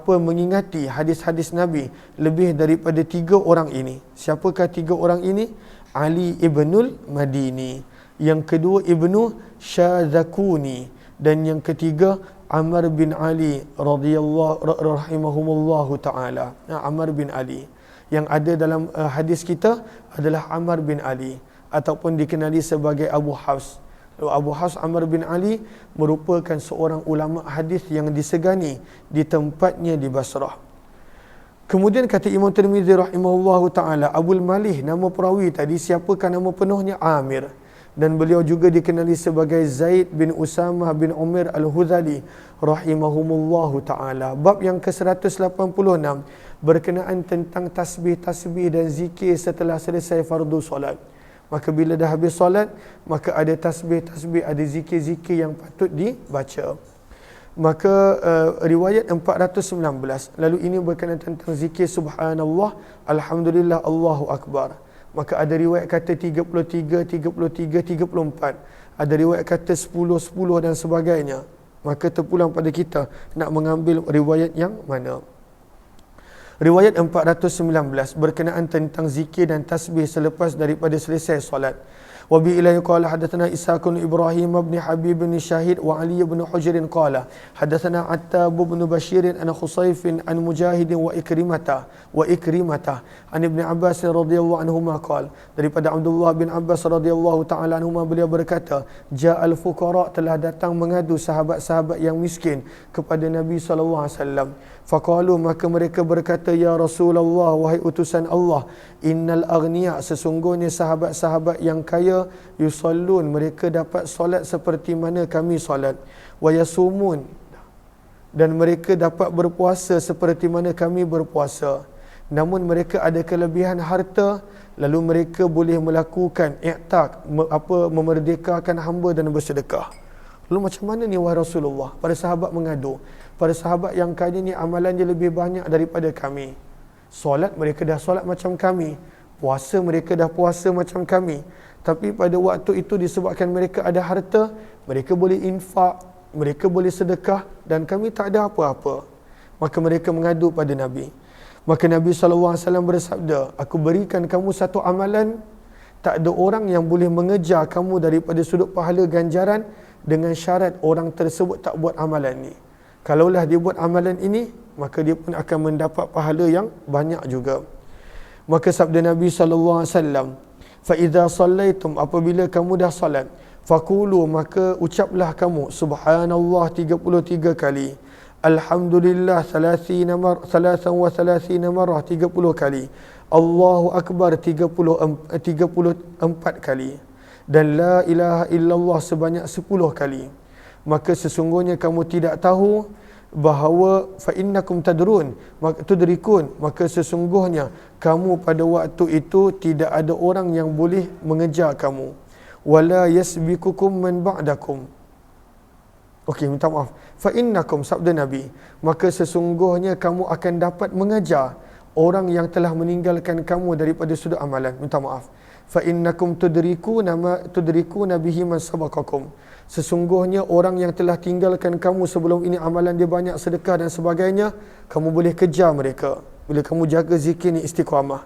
mengingati hadis-hadis Nabi lebih daripada 3 orang ini. Siapakah 3 orang ini? Ali ibnul Madini, yang kedua Ibnu Syadzakuni, dan yang ketiga Amr bin Ali rahimahumullahu ta'ala. Amr bin Ali. Yang ada dalam hadis kita adalah Amr bin Ali, ataupun dikenali sebagai Abu Hafs. Abu Hafs Amr bin Ali merupakan seorang ulama hadis yang disegani di tempatnya di Basrah. Kemudian kata Imam Tirmizi rahimahullahu ta'ala, Abul Malih, nama perawi tadi, siapakah nama penuhnya? Amir. dan beliau juga dikenali sebagai Zaid bin Usamah bin Umar Al-Hudhali rahimahumullahu ta'ala. Bab yang ke-186 berkenaan tentang tasbih-tasbih dan zikir setelah selesai fardu solat. Maka bila dah habis solat, maka ada tasbih-tasbih, ada zikir-zikir yang patut dibaca. Maka riwayat 419, lalu ini berkenaan tentang zikir subhanallah, alhamdulillah, Allahu Akbar. Maka ada riwayat kata 33, 33, 34. Ada riwayat kata 10, 10 dan sebagainya. Maka terpulang pada kita nak mengambil riwayat yang mana. Riwayat 419 berkenaan tentang zikir dan tasbih selepas daripada selesai solat. Wa bi ilahi qala hadatsana Ishaq bin Ibrahim bin Habib bin Syahid wa Ali bin Hujr qala hadatsana Attab bin Bashir an Khusayf an Mujahid wa Ikrimah an Ibn Abbas radhiyallahu anhuma qala, daripada Abdullah bin Abbas radhiyallahu taala anhuma, beliau berkata, ja'al fuqara, telah datang mengadu sahabat-sahabat yang miskin kepada Nabi sallallahu alaihi wasallam. Faqalu, maka mereka berkata, ya Rasulullah, wahai utusan Allah, innal aghniya, sesungguhnya sahabat-sahabat yang kaya, yusallun, mereka dapat solat seperti mana kami solat, wa yasumun, dan mereka dapat berpuasa seperti mana kami berpuasa, namun mereka ada kelebihan harta, lalu mereka boleh melakukan i'taq, memerdekakan hamba dan bersedekah. Lalu macam mana ni wahai Rasulullah? Para sahabat mengadu, para sahabat yang kaya ni amalannya lebih banyak daripada kami. Solat mereka dah solat macam kami, puasa mereka dah puasa macam kami, tapi pada waktu itu disebabkan mereka ada harta, mereka boleh infak, mereka boleh sedekah, dan kami tak ada apa-apa. Maka mereka mengadu pada Nabi. Maka Nabi SAW bersabda, aku berikan kamu satu amalan, tak ada orang yang boleh mengejar kamu daripada sudut pahala ganjaran dengan syarat orang tersebut tak buat amalan ni. Kalaulah dia buat amalan ini, maka dia pun akan mendapat pahala yang banyak juga. Maka sabda Nabi SAW, fa idza sallaitum, apabila kamu dah salat, faqulu, maka ucaplah kamu subhanallah 33 kali, alhamdulillah 33 marrah 30 kali, Allahu akbar 34 kali, dan la ilaha illallah sebanyak 10 kali. Maka sesungguhnya kamu tidak tahu bahawa fa innakum tadrun, maka tudrikun, maka sesungguhnya kamu pada waktu itu tidak ada orang yang boleh mengejar kamu, wala yasbikukum man ba'dakum. Okey, minta maaf. Fa innakum, sabda Nabi, maka sesungguhnya kamu akan dapat mengejar orang yang telah meninggalkan kamu daripada sudut amalan. Minta maaf. Fa innakum tudrikuna bihi man sabaqakum. Sesungguhnya orang yang telah tinggalkan kamu sebelum ini, amalan dia banyak, sedekah dan sebagainya, kamu boleh kejar mereka bila kamu jaga zikir ni istiqamah.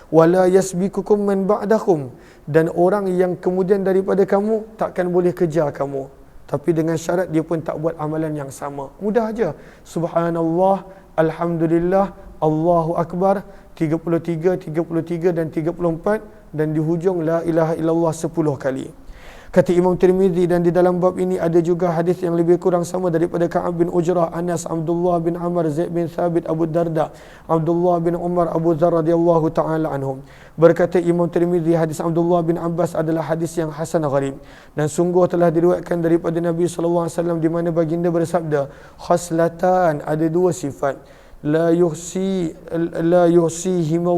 Wala yasbikukum man ba'dakum, dan orang yang kemudian daripada kamu takkan boleh kejar kamu, tapi dengan syarat dia pun tak buat amalan yang sama. Mudah aja. Subhanallah, alhamdulillah, Allahu akbar 33, 33 dan 34, dan di hujung la ilaha illallah 10 kali. Kata Imam Tirmizi, dan di dalam bab ini ada juga hadis yang lebih kurang sama daripada Ka'ab bin Ujrah, Anas, Abdullah bin Amr, Zaid bin Thabit, Abu Darda, Abdullah bin Umar, Abu Dzar radhiyallahu taala anhum. Berkata Imam Tirmizi, hadis Abdullah bin Abbas adalah hadis yang hasan gharib, dan sungguh telah diriwayatkan daripada Nabi sallallahu alaihi wasallam di mana baginda bersabda, khaslatan, ada dua sifat, la yuhsihima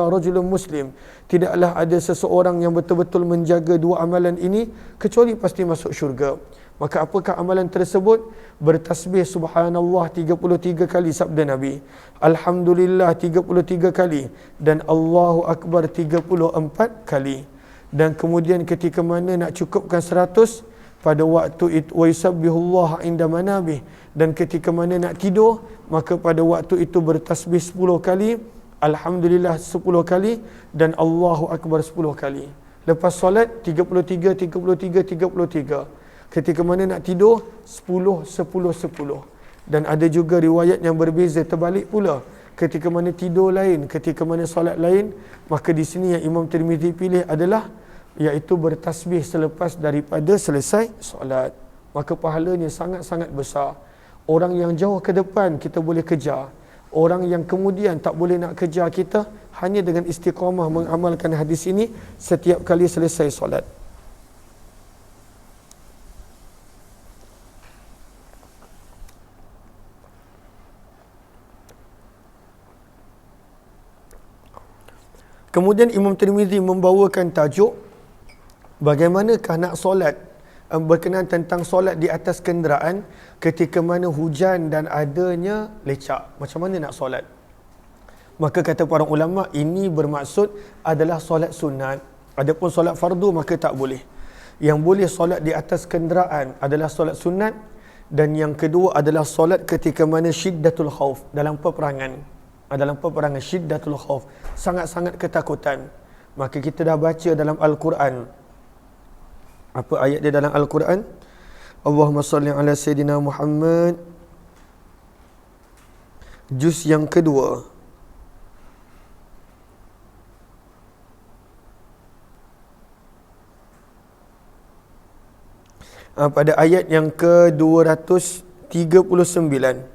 rajulun muslim, tidaklah ada seseorang yang betul-betul menjaga dua amalan ini kecuali pasti masuk syurga. Maka apakah amalan tersebut? Bertasbih subhanallah 33 kali sabda Nabi, alhamdulillah 33 kali, dan Allahu akbar 34 kali. Dan kemudian ketika mana nak cukupkan 100, pada waktu itu wa yusabbihullah inda manabih, dan ketika mana nak tidur, maka pada waktu itu bertasbih 10 kali, alhamdulillah 10 kali, dan Allahu akbar 10 kali. Lepas solat 33, 33, 33. Ketika mana nak tidur 10, 10, 10. Dan ada juga riwayat yang berbeza terbalik pula. Ketika mana tidur lain, ketika mana solat lain. Maka di sini yang Imam Tirmizi pilih adalah iaitu bertasbih selepas daripada selesai solat. Maka pahalanya sangat-sangat besar. Orang yang jauh ke depan kita boleh kejar. orang yang kemudian tak boleh nak kejar kita hanya dengan istiqamah mengamalkan hadis ini setiap kali selesai solat. Kemudian Imam Tirmizi membawakan tajuk bagaimanakah nak solat, berkenaan tentang solat di atas kenderaan ketika mana hujan dan adanya lecak. Macam mana nak solat? Maka kata para ulama, ini bermaksud adalah solat sunat. Adapun solat fardu maka tak boleh. Yang boleh solat di atas kenderaan adalah solat sunat, dan yang kedua adalah solat ketika mana syiddatul khauf, dalam peperangan. Dalam peperangan syiddatul khauf, sangat-sangat ketakutan. Maka kita dah baca dalam Al-Quran. Apa ayat dia dalam Al-Quran? Allahumma salli ala Sayyidina Muhammad, juz yang kedua. Pada ayat yang ke-239.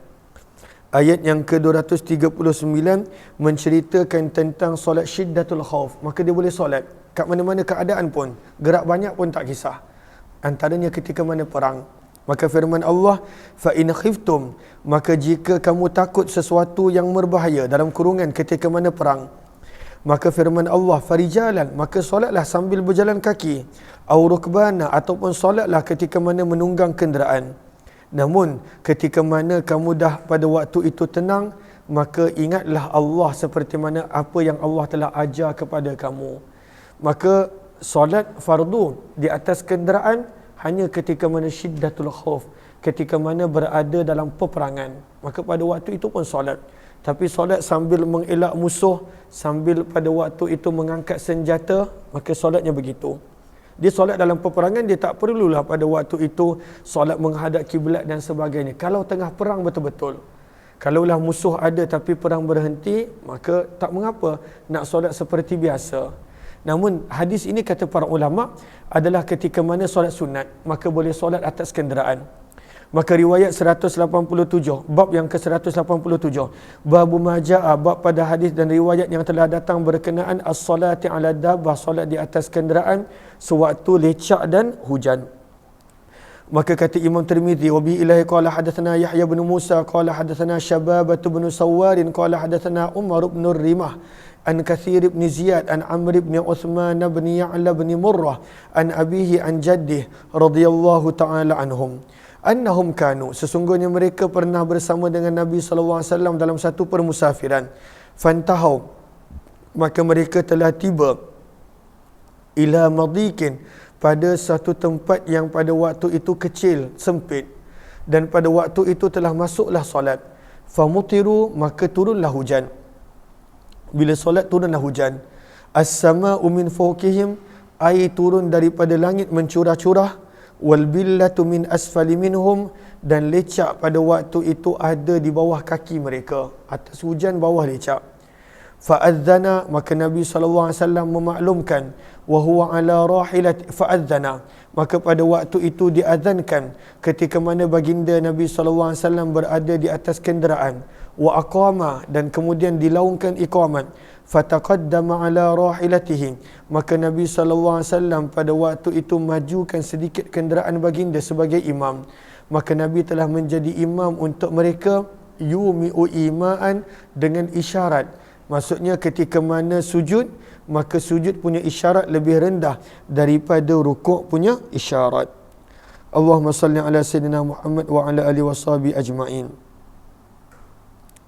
Ayat yang ke-239 menceritakan tentang solat syiddatul khauf. Maka dia boleh solat kat mana-mana keadaan pun, gerak banyak pun tak kisah. Antaranya ketika mana perang. Maka firman Allah, fa in khiftum, maka jika kamu takut sesuatu yang berbahaya, dalam kurungan ketika mana perang. Maka firman Allah, farijalan, maka solatlah sambil berjalan kaki, au rukbana, ataupun solatlah ketika mana menunggang kenderaan. Namun ketika mana kamu dah pada waktu itu tenang, maka ingatlah Allah seperti mana apa yang Allah telah ajar kepada kamu. Maka solat fardu di atas kenderaan hanya ketika mana syiddatul khauf, ketika mana berada dalam peperangan. Maka pada waktu itu pun solat. Tapi solat sambil mengelak musuh, sambil pada waktu itu mengangkat senjata, maka solatnya begitu. Dia solat dalam peperangan, dia tak perlulah pada waktu itu solat menghadap kiblat dan sebagainya. Kalau tengah perang betul-betul. Kalaulah musuh ada tapi perang berhenti, maka tak mengapa nak solat seperti biasa. Namun hadis ini kata para ulama adalah ketika mana solat sunat, maka boleh solat atas kenderaan. Maka riwayat 187, bab yang ke-187, babu maja'a, bab pada hadis dan riwayat yang telah datang berkenaan as-salati ala dabbah, solat di atas kenderaan sewaktu lecak dan hujan. Maka kata Imam Tirmizi, wa bi ilahi qala hadatsana Yahya bin Musa qala hadatsana Syababah bin Sawwar qala hadatsana Umar bin Rimah an Katsir bin Ziyad an Amr bin Uthman bin Ya'la bin Murrah an abihi an jaddih radhiyallahu ta'ala anhum annahum kanu, sesungguhnya mereka pernah bersama dengan Nabi SAW dalam satu permusafiran. Fantahau, maka mereka telah tiba ila madikin, pada satu tempat yang pada waktu itu kecil, sempit, dan pada waktu itu telah masuklah solat. Famutiru, maka turunlah hujan. Bila solat turunlah hujan. As-sama'u min fawqihim, air turun daripada langit mencurah-curah. Wal billatu min asfali minhum, dan lecak pada waktu itu ada di bawah kaki mereka. Atas hujan, bawah lecak. Fa'adzana, maka Nabi SAW memaklumkan, wa huwa ala rahilati, fa'adzana, maka pada waktu itu diazankan ketika mana baginda Nabi SAW berada di atas kenderaan. Wa aqama, dan kemudian dilaungkan iqamat. Fataqaddama ala rahilatihi, maka Nabi SAW pada waktu itu majukan sedikit kenderaan baginda sebagai imam. Maka Nabi telah menjadi imam untuk mereka, yumi'u ima'an, dengan isyarat. Maksudnya ketika mana sujud, maka sujud punya isyarat lebih rendah daripada rukuk punya isyarat. Allahumma salli ala Sayyidina Muhammad wa ala alihi washabihi ajma'in.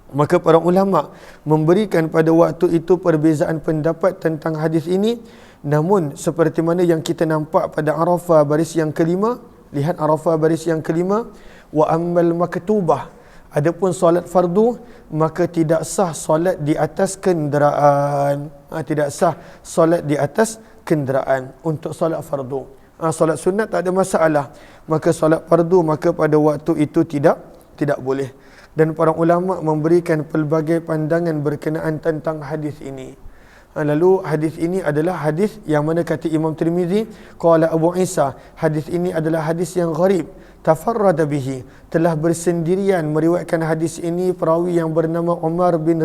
Maka para ulama memberikan pada waktu itu perbezaan pendapat tentang hadis ini. Namun seperti mana yang kita nampak pada Arafah baris yang kelima, lihat Arafah baris yang kelima, wa ammal maktubah, adapun solat fardu, maka tidak sah solat di atas kenderaan. Tidak sah solat di atas kenderaan untuk solat fardu. Solat sunat tak ada masalah. Maka solat fardu, maka pada waktu itu tidak boleh. Dan para ulama memberikan pelbagai pandangan berkenaan tentang hadis ini. Lalu hadis ini adalah hadis yang mana kata Imam Tirmizi, qala Abu Isa, hadis ini adalah hadis yang gharib, tafarrada bihi, telah bersendirian meriwayatkan hadis ini perawi yang bernama Umar bin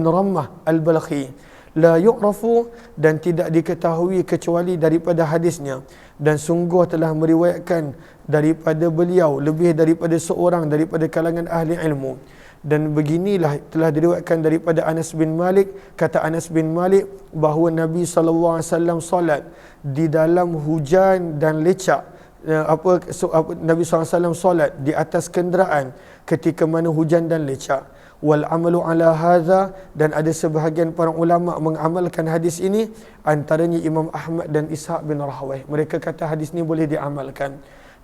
Rammah Al-Balkhi, la yu'rafu, dan tidak diketahui kecuali daripada hadisnya, dan sungguh telah meriwayatkan daripada beliau lebih daripada seorang daripada kalangan ahli ilmu. Dan beginilah telah diriwayatkan daripada Anas bin Malik, kata Anas bin Malik bahawa Nabi SAW solat di dalam hujan dan lecak. Nabi SAW solat di atas kenderaan ketika mana hujan dan lecak. Wal amalu ala hadha, dan ada sebahagian para ulama mengamalkan hadis ini, antaranya Imam Ahmad dan Ishaq bin Rahawai. Mereka kata hadis ini boleh diamalkan.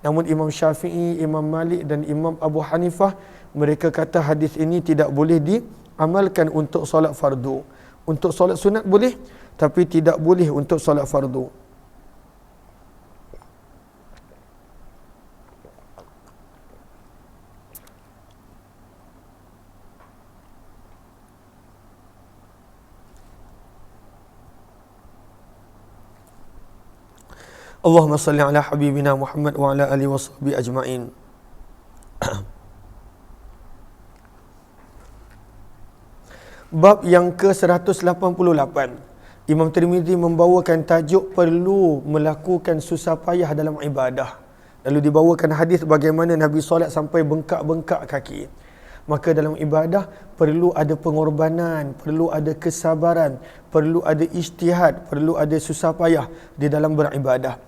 Namun Imam Syafi'i, Imam Malik dan Imam Abu Hanifah, mereka kata hadis ini tidak boleh diamalkan untuk solat fardu. Untuk solat sunat boleh, tapi tidak boleh untuk solat fardu. Allahumma salli ala habibina Muhammad wa ala alihi wa sahbihi ajma'in. Bab yang ke-188. Imam Tirmizi membawakan tajuk perlu melakukan susah payah dalam ibadah. Lalu dibawakan hadis bagaimana Nabi solat sampai bengkak-bengkak kaki. Maka dalam ibadah perlu ada pengorbanan, perlu ada kesabaran, perlu ada ijtihad, perlu ada susah payah di dalam beribadah.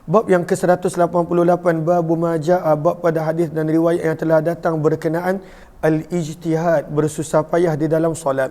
Bab yang ke-188, bab majaa, bab pada hadis dan riwayat yang telah datang berkenaan al-ijtihad, bersusah payah di dalam solat.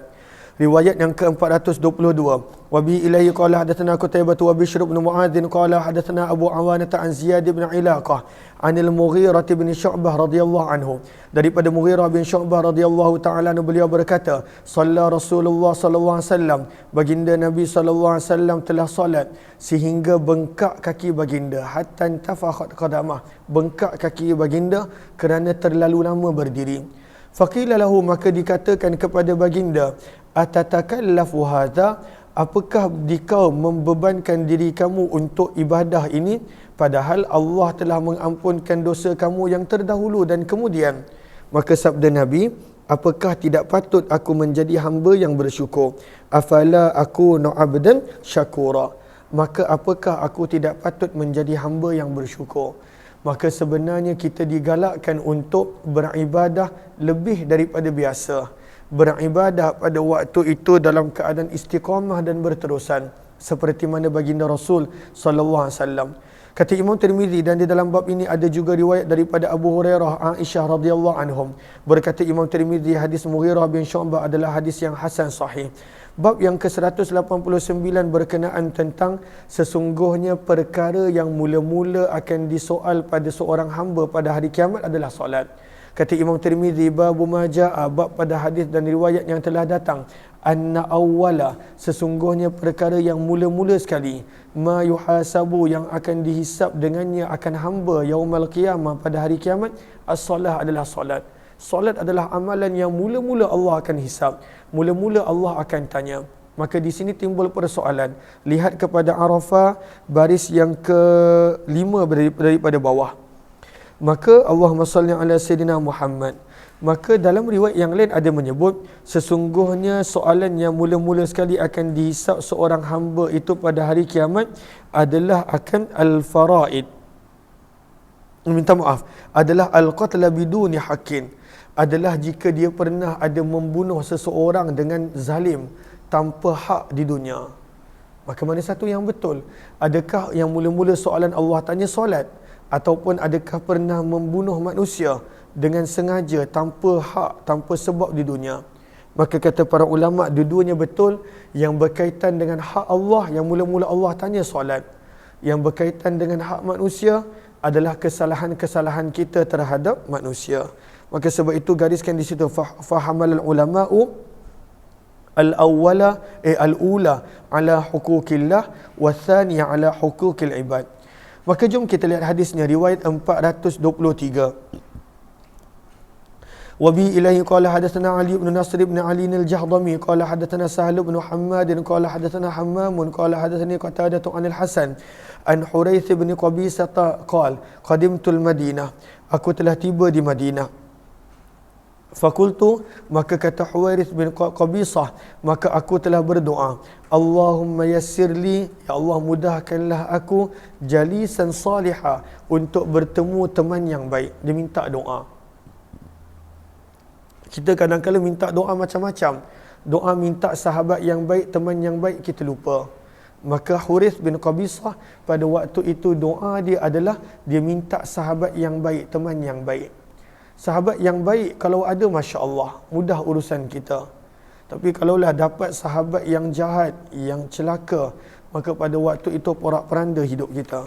Riwayat yang ke-422. Wa bi ilaihi qala hadatsana Qutaibah wa Bishr bin Muadz qala hadatsana Abu Awanah an Ziyad bin Ilaqah anil Mughirah bin Syu'bah radhiyallahu anhu. Daripada Mughirah bin Syu'bah radhiyallahu taala anhu, beliau berkata, "Shalla Rasulullah sallallahu alaihi wasallam, baginda Nabi sallallahu alaihi wasallam telah solat sehingga bengkak kaki baginda, hatta tafakhat qadamah, bengkak kaki baginda kerana terlalu lama berdiri. Faqila lahu, maka dikatakan kepada baginda, atatakallafu hadha, apakah dikau membebankan diri kamu untuk ibadah ini, padahal Allah telah mengampunkan dosa kamu yang terdahulu dan kemudian. Maka sabda Nabi, apakah tidak patut aku menjadi hamba yang bersyukur? Afala akunu abdan syakura, maka apakah aku tidak patut menjadi hamba yang bersyukur? Maka sebenarnya kita digalakkan untuk beribadah lebih daripada biasa. Beribadah pada waktu itu dalam keadaan istiqamah dan berterusan, seperti mana baginda Rasul sallallahu alaihi wasallam. Kata Imam Tirmizi, dan di dalam bab ini ada juga riwayat daripada Abu Hurairah, Aisyah radhiyallahu anhum. Berkata Imam Tirmizi, hadis Mughirah bin Syu'bah adalah hadis yang hasan sahih. Bab yang ke-189 berkenaan tentang sesungguhnya perkara yang mula-mula akan disoal pada seorang hamba pada hari kiamat adalah solat. Kata Imam Tirmizi, babu majaa, bab pada hadis dan riwayat yang telah datang, anna awwala, sesungguhnya perkara yang mula-mula sekali, ma yuhasabu, yang akan dihisab dengannya akan hamba yaumal qiyamah, pada hari kiamat, as-salah, adalah solat. Solat adalah amalan yang mula-mula Allah akan hisab, mula-mula Allah akan tanya. Maka di sini timbul persoalan. Lihat kepada Arafah, baris yang ke-5 daripada bawah. Maka Allahumma salli ala Sayyidina Muhammad. Maka dalam riwayat yang lain ada menyebut, sesungguhnya soalan yang mula-mula sekali akan dihisab seorang hamba itu pada hari kiamat adalah akan al-faraid. Minta maaf, adalah al-qatla biduni haqqin, adalah jika dia pernah ada membunuh seseorang dengan zalim tanpa hak di dunia. Maka mana satu yang betul? Adakah yang mula-mula soalan Allah tanya solat, ataupun adakah pernah membunuh manusia dengan sengaja tanpa hak, tanpa sebab di dunia? Maka kata para ulama, dua-duanya betul. Yang berkaitan dengan hak Allah, yang mula-mula Allah tanya solat. Yang berkaitan dengan hak manusia adalah kesalahan-kesalahan kita terhadap manusia. Maka sebab itu gariskan di situ, fahamal ulama'u al-awwala al-ula ala hukukillah wa thaniya ala hukukil ibad. Maka jom kita lihat hadisnya, riwayat 423. Wabi ilahi qala hadatsana Ali bin Nasr bin Ali al-Jahdami qala hadatsana Sahal bin Muhammad qala hadatsana Hammam qala hadatsani Qatadah an al-Hasan an Huraits bin Qabisah qala qadimtul Madinah, aku telah tiba di Madinah. Fakultu, maka kata Huwairits bin Qabisah, maka aku telah berdoa, Allahumma yassirli, ya Allah mudahkanlah aku jalisan salihah, untuk bertemu teman yang baik. Dia minta doa. Kita kadang-kadang minta doa macam-macam. Doa minta sahabat yang baik, teman yang baik, kita lupa. Maka Huwairits bin Qabisah pada waktu itu doa dia adalah dia minta sahabat yang baik, teman yang baik. Sahabat yang baik kalau ada, Masya Allah, mudah urusan kita. Tapi kalaulah dapat sahabat yang jahat, yang celaka, maka pada waktu itu porak-poranda hidup kita.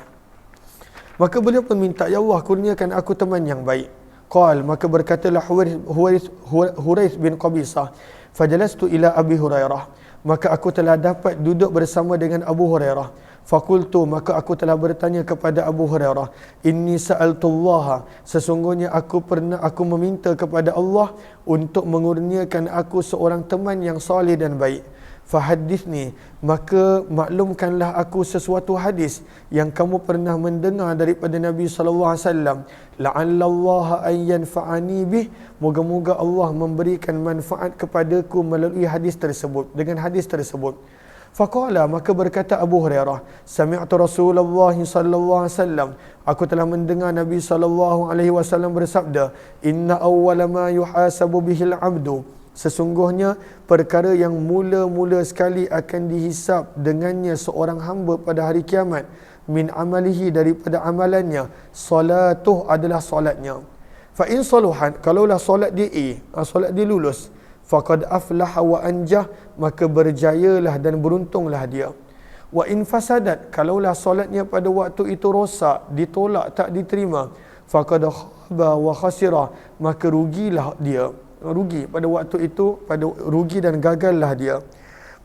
Maka beliau pun minta, ya Allah kurniakan aku teman yang baik. Qal, maka berkatalah Huwairits bin Qabisah, fajalastu ila Abi Hurairah, maka aku telah dapat duduk bersama dengan Abu Hurairah. Fakultu, maka aku telah bertanya kepada Abu Hurairah, inni sa'altullaha, sesungguhnya aku meminta kepada Allah untuk mengurniakan aku seorang teman yang salih dan baik. Fahadithni, maka maklumkanlah aku sesuatu hadis yang kamu pernah mendengar daripada Nabi SAW. La'allallaha an yanfa'ani bih, moga-moga Allah memberikan manfaat kepadaku melalui hadis tersebut, dengan hadis tersebut. Faqala, maka berkata Abu Hurairah, sami'tu Rasulullah sallallahu alaihi wasallam, aku telah mendengar Nabi sallallahu alaihi wasallam bersabda, inna awwala ma yuhasabu bihil 'abdu, sesungguhnya perkara yang mula-mula sekali akan dihisap dengannya seorang hamba pada hari kiamat, min amalihi, daripada amalannya, salatuh, adalah solatnya. Fa in saluhan, kalaulah solat dia solat dia lulus, faqad aflaha wa anjah, maka berjayalah dan beruntunglah dia. Wa in fasadat, kalaulah solatnya pada waktu itu rosak, ditolak, tak diterima, faqad khaba wa khasira, maka rugilah dia. Rugi pada waktu itu, pada rugi dan gagallah dia.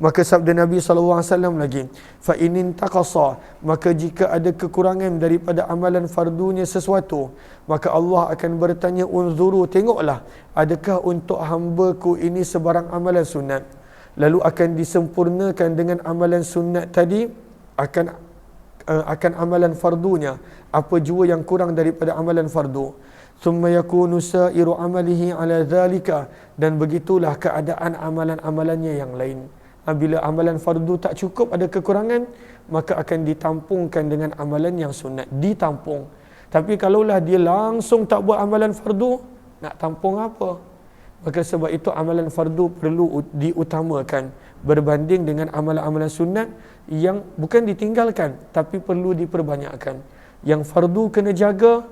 Maka sabda Nabi SAW lagi, fa inin taqasa, maka jika ada kekurangan daripada amalan fardunya sesuatu, maka Allah akan bertanya, unzuru, tengoklah, adakah untuk hamba-Ku ini sebarang amalan sunat, lalu akan disempurnakan dengan amalan sunat tadi, akan amalan fardunya, apa jua yang kurang daripada amalan fardu. Thumma yakunu sa'iru amalihi ala dhalika, dan begitulah keadaan amalan-amalannya yang lain. Bila amalan fardu tak cukup, ada kekurangan, maka akan ditampungkan dengan amalan yang sunat, ditampung. Tapi kalaulah dia langsung tak buat amalan fardu, nak tampung apa? Maka sebab itu amalan fardu perlu diutamakan berbanding dengan amalan-amalan sunat yang bukan ditinggalkan, tapi perlu diperbanyakkan. Yang fardu kena jaga,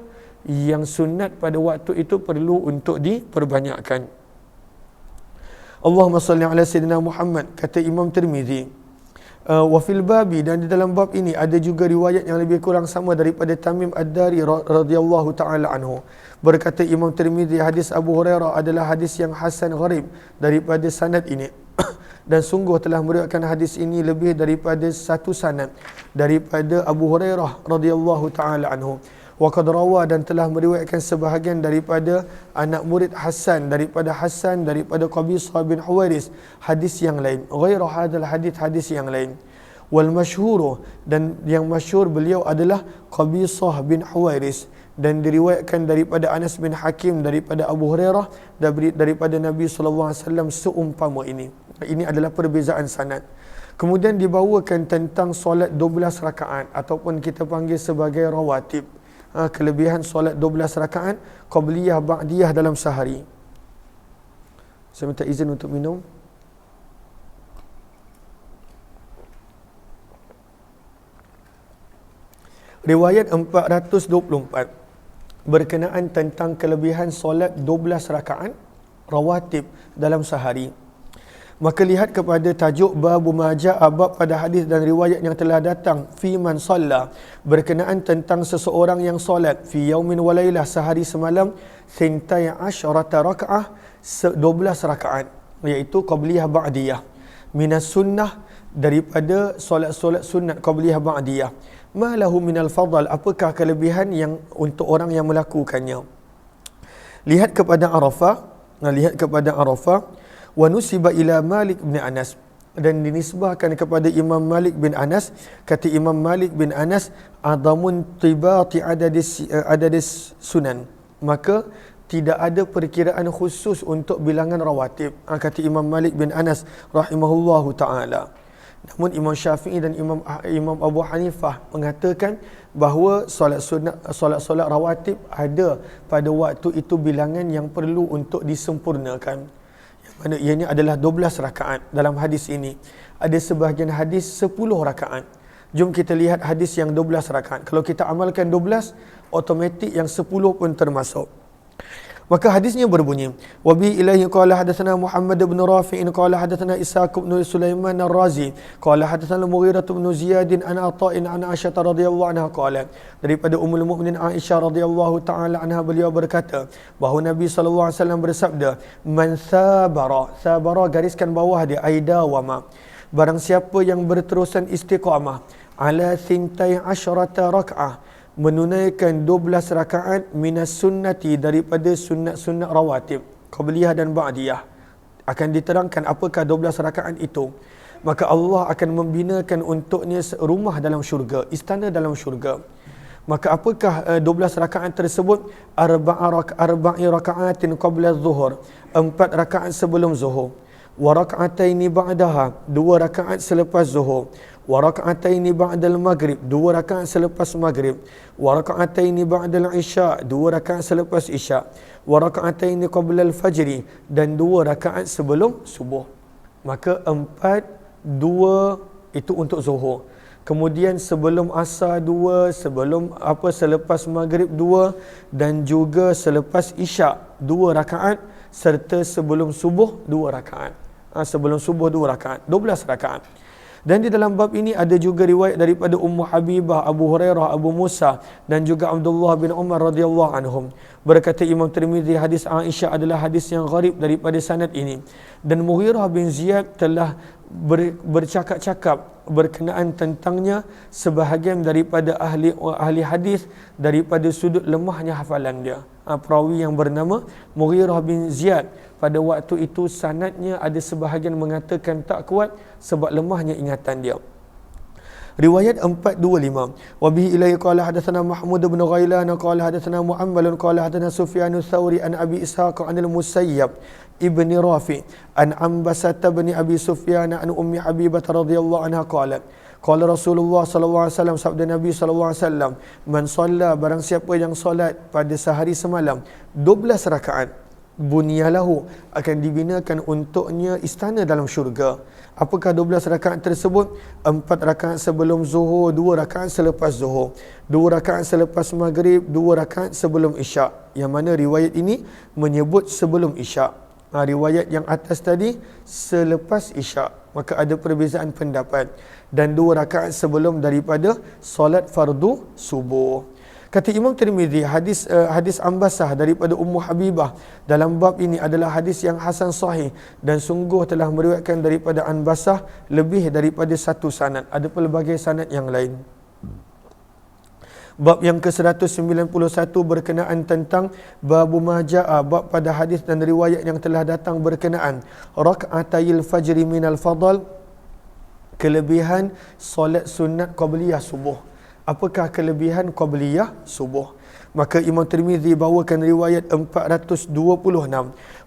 yang sunat pada waktu itu perlu untuk diperbanyakkan. Allahumma salli ala Sayyidina Muhammad, kata Imam Tirmizi. Wa fil babi, dan di dalam bab ini ada juga riwayat yang lebih kurang sama daripada Tamim Ad-Dari radhiyallahu taala anhu. Berkata Imam Tirmizi, hadis Abu Hurairah adalah hadis yang hasan gharib daripada sanad ini. Dan sungguh telah meriwayatkan hadis ini lebih daripada satu sanad daripada Abu Hurairah radhiyallahu taala anhu. Wa qad rawa, dan telah meriwayatkan sebahagian daripada anak murid Hasan daripada Qabisah bin Huwairits hadis yang lain, ghairu hadzal hadis yang lain. Wal masyhur, dan yang masyhur beliau adalah Qabisah bin Huwairits, dan diriwayatkan daripada Anas bin Hakim daripada Abu Hurairah daripada Nabi sallallahu alaihi wasallam seumpama ini. Ini adalah perbezaan sanad. Kemudian dibawakan tentang solat 12 rakaat ataupun kita panggil sebagai rawatib. Kelebihan solat 12 rakaat qabliyah ba'diyah dalam sehari. Saya minta izin untuk minum. Riwayat 424 berkenaan tentang kelebihan solat 12 rakaat rawatib dalam sehari. Maka lihat kepada tajuk babu maja'a, bab pada hadis dan riwayat yang telah datang fi man shalla, berkenaan tentang seseorang yang solat fi yaumin wa lailah, sehari semalam, 12 rakaat, 12 rakaat, iaitu qabliyah ba'diyah, minas sunnah, daripada solat-solat sunat qabliyah ba'diyah. Ma lahu minal fadl, apakah kelebihan yang untuk orang yang melakukannya? Lihat kepada Arafah, lihat kepada Arafah. Wa nusiba ila Malik bin Anas, dan dinisbahkan kepada Imam Malik bin Anas. Kata Imam Malik bin Anas, adamun tibati adadis sunan, maka tidak ada perkiraan khusus untuk bilangan rawatib. Kata Imam Malik bin Anas rahimahullahu ta'ala. Namun Imam Syafi'i dan Imam Abu Hanifah mengatakan bahawa solat rawatib ada pada waktu itu bilangan yang perlu untuk disempurnakan. Yang mana ianya adalah 12 rakaat. Dalam hadis ini ada sebahagian hadis 10 rakaat. Jom kita lihat hadis yang 12 rakaat. Kalau kita amalkan 12, automatik yang 10 pun termasuk. Maka hadisnya berbunyi, wa bi ilaihi qala hadatsana Muhammad bin Rafi'in qala hadatsana Ishaq bin Sulaiman ar-Razi qala hadatsana Mughirah bin Ziyad an Ata'in an Aisyah radhiyallahu anha qala, daripada Ummul Mukminin Aisyah radhiyallahu taala anha, beliau berkata bahawa Nabi sallallahu alaihi wasallam bersabda, man sabara gariskan bawah dia, aida wama, barang siapa yang berterusan istiqamah ala thintai asyrata rak'ah, menunaikan 12 rakaat minas sunnati, daripada sunat-sunat rawatib qabliyah dan ba'diyah. Akan diterangkan apakah 12 rakaat itu. Maka Allah akan membinakan untuknya rumah dalam syurga, istana dalam syurga. Maka apakah 12 rakaat tersebut? Arba'i raka'atin qabla zuhur, 4 rakaat sebelum zuhur. Wa raka'ataini ba'daha, 2 rakaat selepas zuhur. Wa raka'ataini ba'dal maghrib, 2 rakaat selepas maghrib. Wa raka'ataini ba'dal isya, 2 rakaat selepas isya. Wa raka'ataini qabla al-fajri, dan 2 rakaat sebelum subuh. Maka 4, 2 itu untuk zuhur. Kemudian sebelum asar 2, selepas maghrib 2, dan juga selepas isya 2 rakaat, serta sebelum subuh 2 rakaat. Sebelum subuh 2 rakaat, 12 rakaat. Dan di dalam bab ini ada juga riwayat daripada Ummu Habibah, Abu Hurairah, Abu Musa, dan juga Abdullah bin Umar radhiyallahu anhum. Berkata Imam Tirmizi, hadis Aisyah adalah hadis yang gharib daripada sanad ini. Dan Mughirah bin Ziyad telah bercakap-cakap berkenaan tentangnya sebahagian daripada ahli hadis daripada sudut lemahnya hafalan dia. Perawi yang bernama Mughirah bin Ziyad, pada waktu itu sanadnya ada sebahagian mengatakan tak kuat sebab lemahnya ingatan dia. Riwayat 425. Wa bihi ilaihi qala hadatsana Mahmud bin Ghailan qala hadatsana Mu'ammal qala hadatsana Sufyan ats-Tsauri an Abi Ishaq an al-Musayyab ibni Rafi an Ambasah bin Abi Sufyan an Ummi Habibah radhiyallahu anha qalat qala Rasulullah sallallahu alaihi wasallam, sabda Nabi sallallahu alaihi wasallam, man shalla, barang siapa yang solat pada sehari semalam 12 rakaat, bunyalahu, akan dibinakan untuknya istana dalam syurga. Apakah 12 rakaat tersebut? 4 rakaat sebelum zuhur, 2 rakaat selepas zuhur, 2 rakaat selepas maghrib, 2 rakaat sebelum isyak. Yang mana riwayat ini menyebut sebelum isyak. Riwayat yang atas tadi selepas isyak. Maka ada perbezaan pendapat. Dan 2 rakaat sebelum daripada solat fardu subuh. Kata Imam Tirmizi, hadis Ambasah daripada Ummu Habibah dalam bab ini adalah hadis yang hasan sahih, dan sungguh telah meriwayatkan daripada Ambasah lebih daripada satu sanad. Ada pelbagai sanad yang lain. Bab yang ke-191 berkenaan tentang babu maja'a, bab pada hadis dan riwayat yang telah datang berkenaan rak'atayil fajri minal fadal, kelebihan solat sunat qabliyah subuh. Apakah kelebihan qabliyah subuh? Maka Imam Tirmizi bawakan riwayat 426.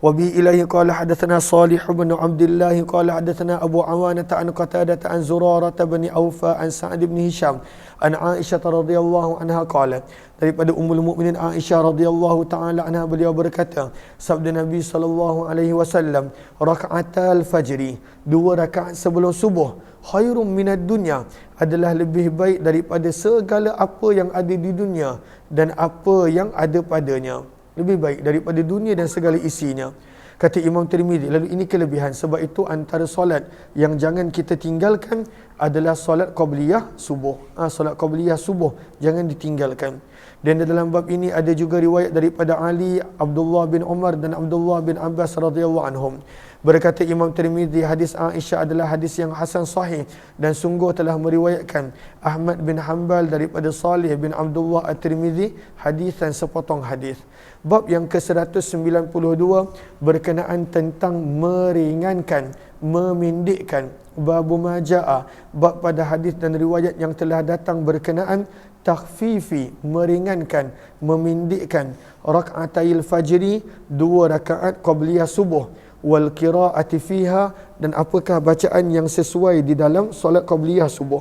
Wa bi ilaihi qala hadatsana Salih bin Abdullah qala hadatsana Abu Awanah an Qatadah an Zurarah bin Aufa an Sa'd bin Hisham an Aisyah radhiyallahu anha qalat, daripada Ummul Mukminin Aisyah radhiyallahu taala anha, beliau berkata, sabda Nabi sallallahu alaihi wasallam, raka'atal fajri, 2 rakaat sebelum subuh, khairum minad dunya, adalah lebih baik daripada segala apa yang ada di dunia dan apa yang ada padanya. Lebih baik daripada dunia dan segala isinya. Kata Imam Tirmizi, lalu ini kelebihan. Sebab itu antara solat yang jangan kita tinggalkan adalah solat qabliyah subuh. Solat qabliyah subuh jangan ditinggalkan. Dan dalam bab ini ada juga riwayat daripada Ali, Abdullah bin Umar dan Abdullah bin Abbas radhiyallahu anhum. Berkata Imam Tirmizi, hadis Aisyah adalah hadis yang hasan sahih dan sungguh telah meriwayatkan Ahmad bin Hanbal daripada Salih bin Abdullah At-Tirmizi hadisan sepotong hadis. Bab yang ke-192 berkenaan tentang meringankan, memendekkan. Babu majaa, bab pada hadis dan riwayat yang telah datang berkenaan takhfifi, meringankan, memendekkan rak'atail fajri, 2 rakaat qabliyah subuh, wal qiraati fiha, dan apakah bacaan yang sesuai di dalam solat qabliyah subuh.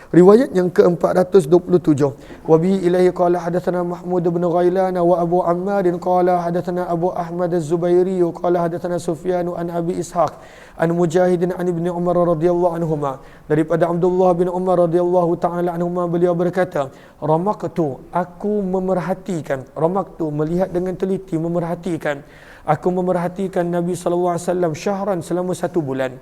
Riwayat yang ke-427, wa bihi ilaihi qala hadatsana Mahmud bin Ghailan wa Abu Ammar qala hadatsana Abu Ahmad Az-Zubairi qala hadatsana Sufyan an Abi Ishaq an Mujahid an Ibni Umar radhiyallahu anhuma, daripada Abdullah bin Umar radhiyallahu taala anhuma, beliau berkata, ramaktu, aku memerhatikan, ramaktu, melihat dengan teliti, memerhatikan, aku memerhatikan Nabi sallallahu alaihi wasallam syahran, selama 1 bulan.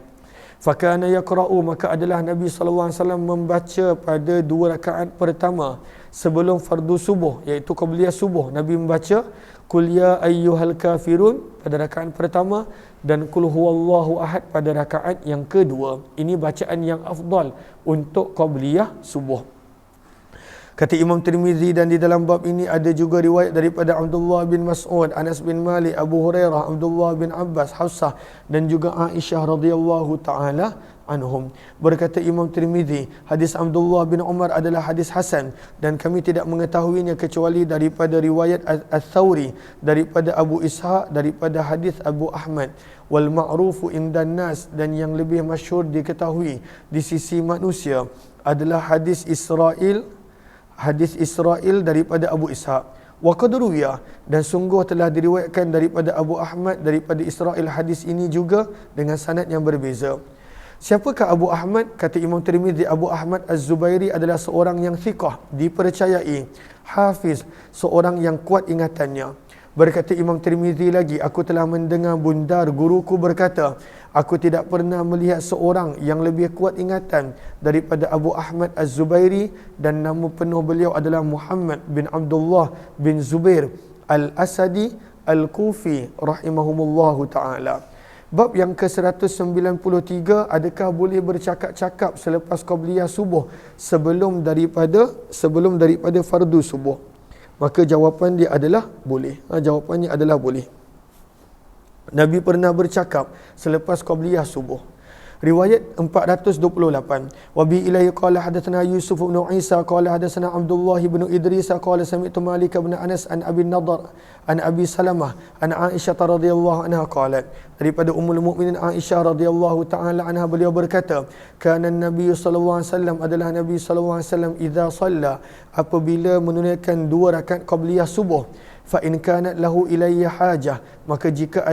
Fakana yaqra'u, maka adalah Nabi sallallahu alaihi wasallam membaca pada 2 rakaat pertama sebelum fardu subuh, iaitu qabliyah subuh. Nabi membaca qul ya ayyuhal kafirun pada rakaat pertama dan qul huwallahu ahad pada rakaat yang kedua. Ini bacaan yang afdal untuk qabliyah subuh. Kata Imam Tirmizi, dan di dalam bab ini ada juga riwayat daripada Abdullah bin Mas'ud, Anas bin Malik, Abu Hurairah, Abdullah bin Abbas, Hafsah dan juga Aisyah radhiyallahu taala anhum. Berkata Imam Tirmizi, hadis Abdullah bin Umar adalah hadis hasan dan kami tidak mengetahuinya kecuali daripada riwayat Ats-Tsauri, daripada Abu Ishaq, daripada hadis Abu Ahmad. Wal ma'rufu indan nas, dan yang lebih masyhur diketahui di sisi manusia adalah hadis Israel daripada Abu Ishaq. Wa qad ruwiya, dan sungguh telah diriwayatkan daripada Abu Ahmad daripada Israel hadis ini juga dengan sanad yang berbeza. Siapakah Abu Ahmad? Kata Imam Tirmizi, Abu Ahmad Az-Zubairi adalah seorang yang thiqah, dipercayai, hafiz, seorang yang kuat ingatannya. Berkata Imam Tirmizi lagi, aku telah mendengar bundar guruku berkata, aku tidak pernah melihat seorang yang lebih kuat ingatan daripada Abu Ahmad Az-Zubairi, dan nama penuh beliau adalah Muhammad bin Abdullah bin Zubair Al-Asadi Al-Kufi rahimahumullahu ta'ala. Bab yang ke-193, adakah boleh bercakap-cakap selepas qabliyah subuh sebelum daripada fardu subuh? Maka jawapan dia adalah boleh. Jawapannya adalah boleh. Nabi pernah bercakap selepas qabliyah subuh. Riwayat 428, wa bi ilaihi qala hadatsana Yusuf bin Isa qala hadatsana Abdullah bin Idris qala sami'tu Malik bin Anas an Abi Nadhr an Abi Salamah an Aisyah radhiyallahu anha qalat, daripada Ummul Mukminin Aisyah radhiyallahu taala anha, beliau berkata, kana Nabi sallallahu alaihi wasallam, adalah Nabi sallallahu alaihi wasallam idza shalla, apabila menunaikan 2 rakaat qabliyah subuh, fa in kanat lahu ilayya hajah, maka jika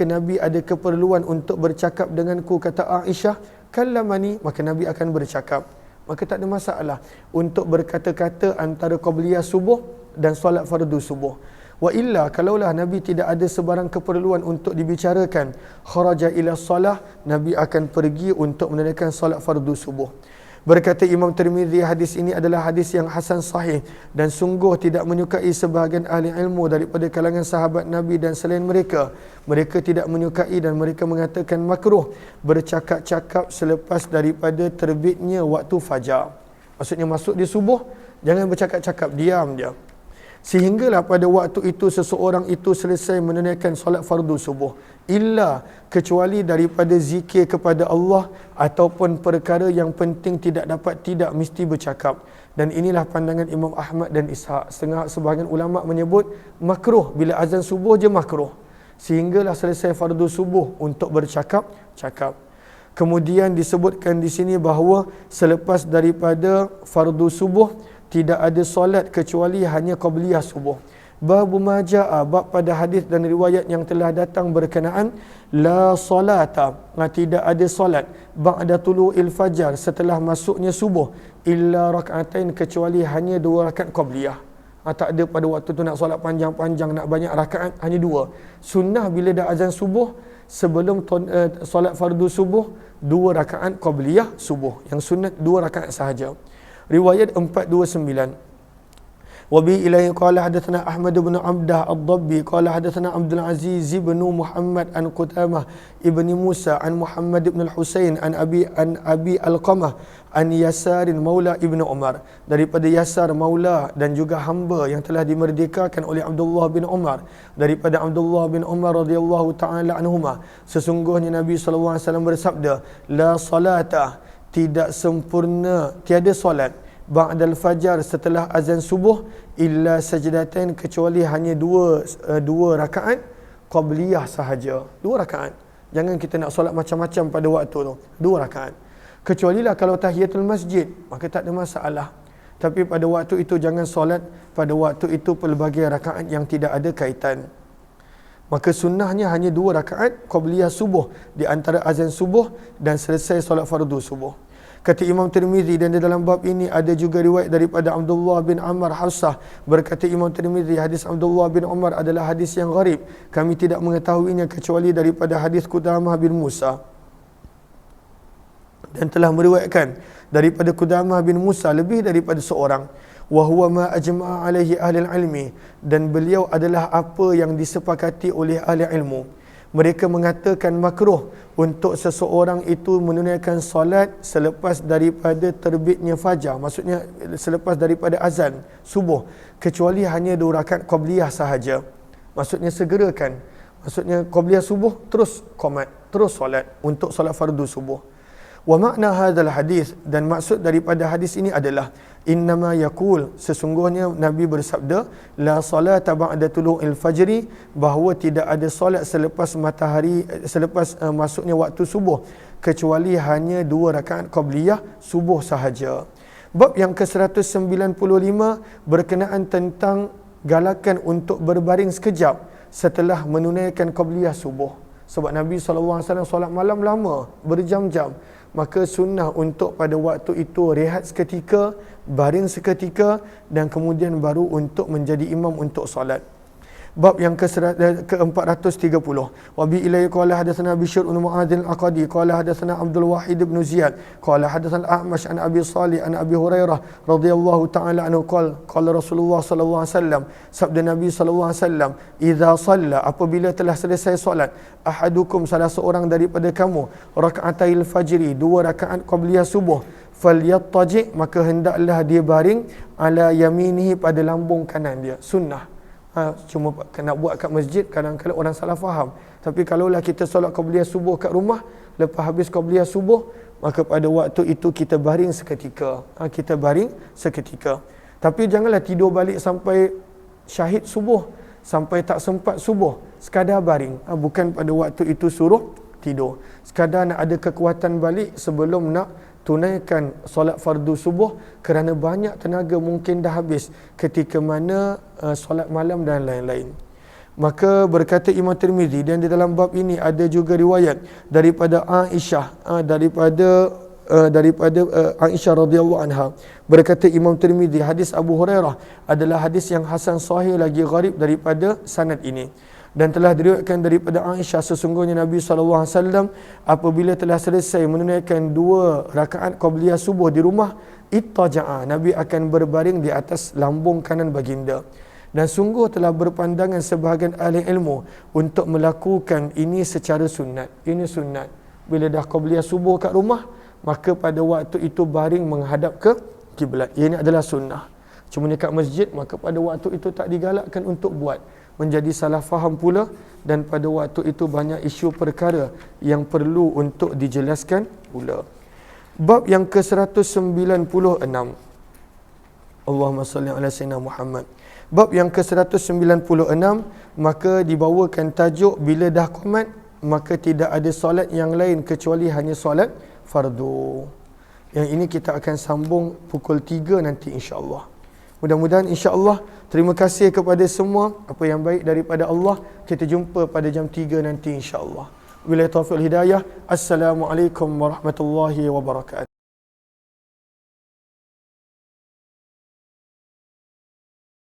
Nabi ada keperluan untuk bercakap denganku, kata Aisyah, kallamani, maka Nabi akan bercakap. Maka tak ada masalah untuk berkata-kata antara qabliyah subuh dan solat fardu subuh. Wa illa, kalaulah Nabi tidak ada sebarang keperluan untuk dibicarakan, kharaja ila salah, Nabi akan pergi untuk menunaikan solat fardu subuh. Berkata Imam Tirmizi, hadis ini adalah hadis yang hasan sahih dan sungguh tidak menyukai sebahagian ahli ilmu daripada kalangan sahabat Nabi dan selain mereka. Mereka tidak menyukai dan mereka mengatakan makruh bercakap-cakap selepas daripada terbitnya waktu fajar. Maksudnya masuk di subuh, jangan bercakap-cakap, diam dia. Sehinggalah pada waktu itu seseorang itu selesai menunaikan solat fardu subuh, illa, kecuali daripada zikir kepada Allah ataupun perkara yang penting tidak mesti bercakap. Dan inilah pandangan Imam Ahmad dan Ishaq. Sebahagian ulama menyebut makruh, bila azan subuh je makruh, sehinggalah selesai fardu subuh untuk bercakap-cakap. Kemudian disebutkan di sini bahawa selepas daripada fardu subuh tidak ada solat kecuali hanya qabliyah subuh. Babu majaa, bab pada hadis dan riwayat yang telah datang berkenaan la solata, tidak ada solat ba'da tulu'il fajar, setelah masuknya subuh, illa rak'atain, kecuali hanya 2 rakaat qabliyah. Tak ada pada waktu tu nak solat panjang-panjang, nak banyak rakaat, hanya 2. Sunnah bila dah azan subuh, sebelum solat fardu subuh, 2 rakaat qabliyah subuh. Yang sunnat 2 rakaat sahaja. Riwayat 429, وبه إليه قال حدثنا أحمد بن عبده الضبي قال حدثنا عبد العزيز بن محمد عن قدامة ابن موسى عن محمد بن الحسين عن أبي القمة عن يسار مولى ابن Umar, daripada Yasar maula dan juga hamba yang telah dimerdekakan oleh Abdullah bin Umar, daripada Abdullah bin Umar radhiyallahu taala anhuma, sesungguhnya Nabi sallallahu alaihi wasallam bersabda, la salata, tidak sempurna, tiada solat ba'dal fajar, setelah azan subuh, illa sajdatain, kecuali hanya dua rakaat qabliyah sahaja. Dua rakaat. Jangan kita nak solat macam-macam pada waktu tu. Dua rakaat. Kecualilah kalau tahiyatul masjid, maka tak ada masalah. Tapi pada waktu itu jangan solat pada waktu itu pelbagai rakaat yang tidak ada kaitan. Maka sunnahnya hanya dua rakaat qabliyah subuh di antara azan subuh dan selesai solat fardu subuh. Kata Imam Tirmizi, dan di dalam bab ini ada juga riwayat daripada Abdullah bin Amr Hafsah. Berkata Imam Tirmizi, hadis Abdullah bin Umar adalah hadis yang gharib. Kami tidak mengetahuinya kecuali daripada hadis Qudamah bin Musa. Dan telah meriwayatkan daripada Qudamah bin Musa lebih daripada seorang. Wa huwa ma ajma'a alaihi ahli ilmi, dan beliau adalah apa yang disepakati oleh ahli ilmu. Mereka mengatakan makruh untuk seseorang itu menunaikan solat selepas daripada terbitnya fajar, maksudnya selepas daripada azan subuh, kecuali hanya dua rakaat qabliyah sahaja. Maksudnya segerakan. Maksudnya qabliyah subuh terus qomat, terus solat untuk solat fardu subuh. Wa makna hadzal hadis, dan maksud daripada hadis ini adalah innama yaqul, sesungguhnya Nabi bersabda, la salata ba'da tulu'il fajri, bahawa tidak ada solat selepas matahari, selepas masuknya waktu subuh, kecuali hanya dua rakaat qabliyah subuh sahaja. Bab yang ke-195 berkenaan tentang galakan untuk berbaring sekejap setelah menunaikan qabliyah subuh. Sebab Nabi SAW solat malam lama, berjam-jam. Maka sunnah untuk pada waktu itu rehat seketika, baring seketika, dan kemudian baru untuk menjadi imam untuk solat. Bab yang ke-430. Wa bi ilaihi qala hadatsana Bishr bin Muadz al-Aqadi qala hadatsana Abdul Wahid bin Ziyad qala hadatsana al-A'mash an Abi Salih an Abi Hurairah radhiyallahu ta'ala anhu qala Rasulullah sallallahu alaihi wasallam, sabda Nabi sallallahu alaihi wasallam, idza shalla, apabila telah selesai solat, ahadukum, salah seorang daripada kamu, raka'atail fajri, dua rakaat qabliyah subuh, falyattaji, maka hendaklah dia baring, ala yaminihi, pada lambung kanan dia. Sunnah. Cuma nak buat kat masjid kadang-kadang orang salah faham. Tapi kalaulah kita solat qabliyah subuh kat rumah, lepas habis qabliyah subuh, maka pada waktu itu kita baring seketika. Kita baring seketika. Tapi janganlah tidur balik sampai syahid subuh, sampai tak sempat subuh, sekadar baring. Bukan pada waktu itu suruh tidur. Sekadar nak ada kekuatan balik sebelum nak tunaikan solat fardu subuh, kerana banyak tenaga mungkin dah habis ketika mana solat malam dan lain-lain. Maka berkata Imam Tirmizi, dan di dalam bab ini ada juga riwayat daripada Aisyah, daripada Aisyah radhiyallahu anha. Berkata Imam Tirmizi, hadis Abu Hurairah adalah hadis yang hasan sahih lagi gharib daripada sanad ini. Dan telah diriwayatkan daripada Aisyah, sesungguhnya Nabi SAW apabila telah selesai menunaikan dua rakaat qabliyah subuh di rumah, ittaja'a, Nabi akan berbaring di atas lambung kanan baginda. Dan sungguh telah berpandangan sebahagian ahli ilmu untuk melakukan ini secara sunat. Ini sunat. Bila dah qabliyah subuh kat rumah, maka pada waktu itu baring menghadap ke kiblat. Ini adalah sunnah. Cuma dekat masjid, maka pada waktu itu tak digalakkan untuk buat. Menjadi salah faham pula, dan pada waktu itu banyak isu perkara yang perlu untuk dijelaskan pula. Bab yang ke-196. Allahumma salli ala sayyidina Muhammad. Bab yang ke-196, maka dibawakan tajuk bila dah qomat, maka tidak ada solat yang lain kecuali hanya solat fardu. Yang ini kita akan sambung pukul 3 nanti insya-Allah. Mudah-mudahan insya-Allah, terima kasih kepada semua. Apa yang baik daripada Allah, kita jumpa pada jam 3 nanti insya-Allah. Wabillahi taufiq wal hidayah. Assalamualaikum warahmatullahi wabarakatuh.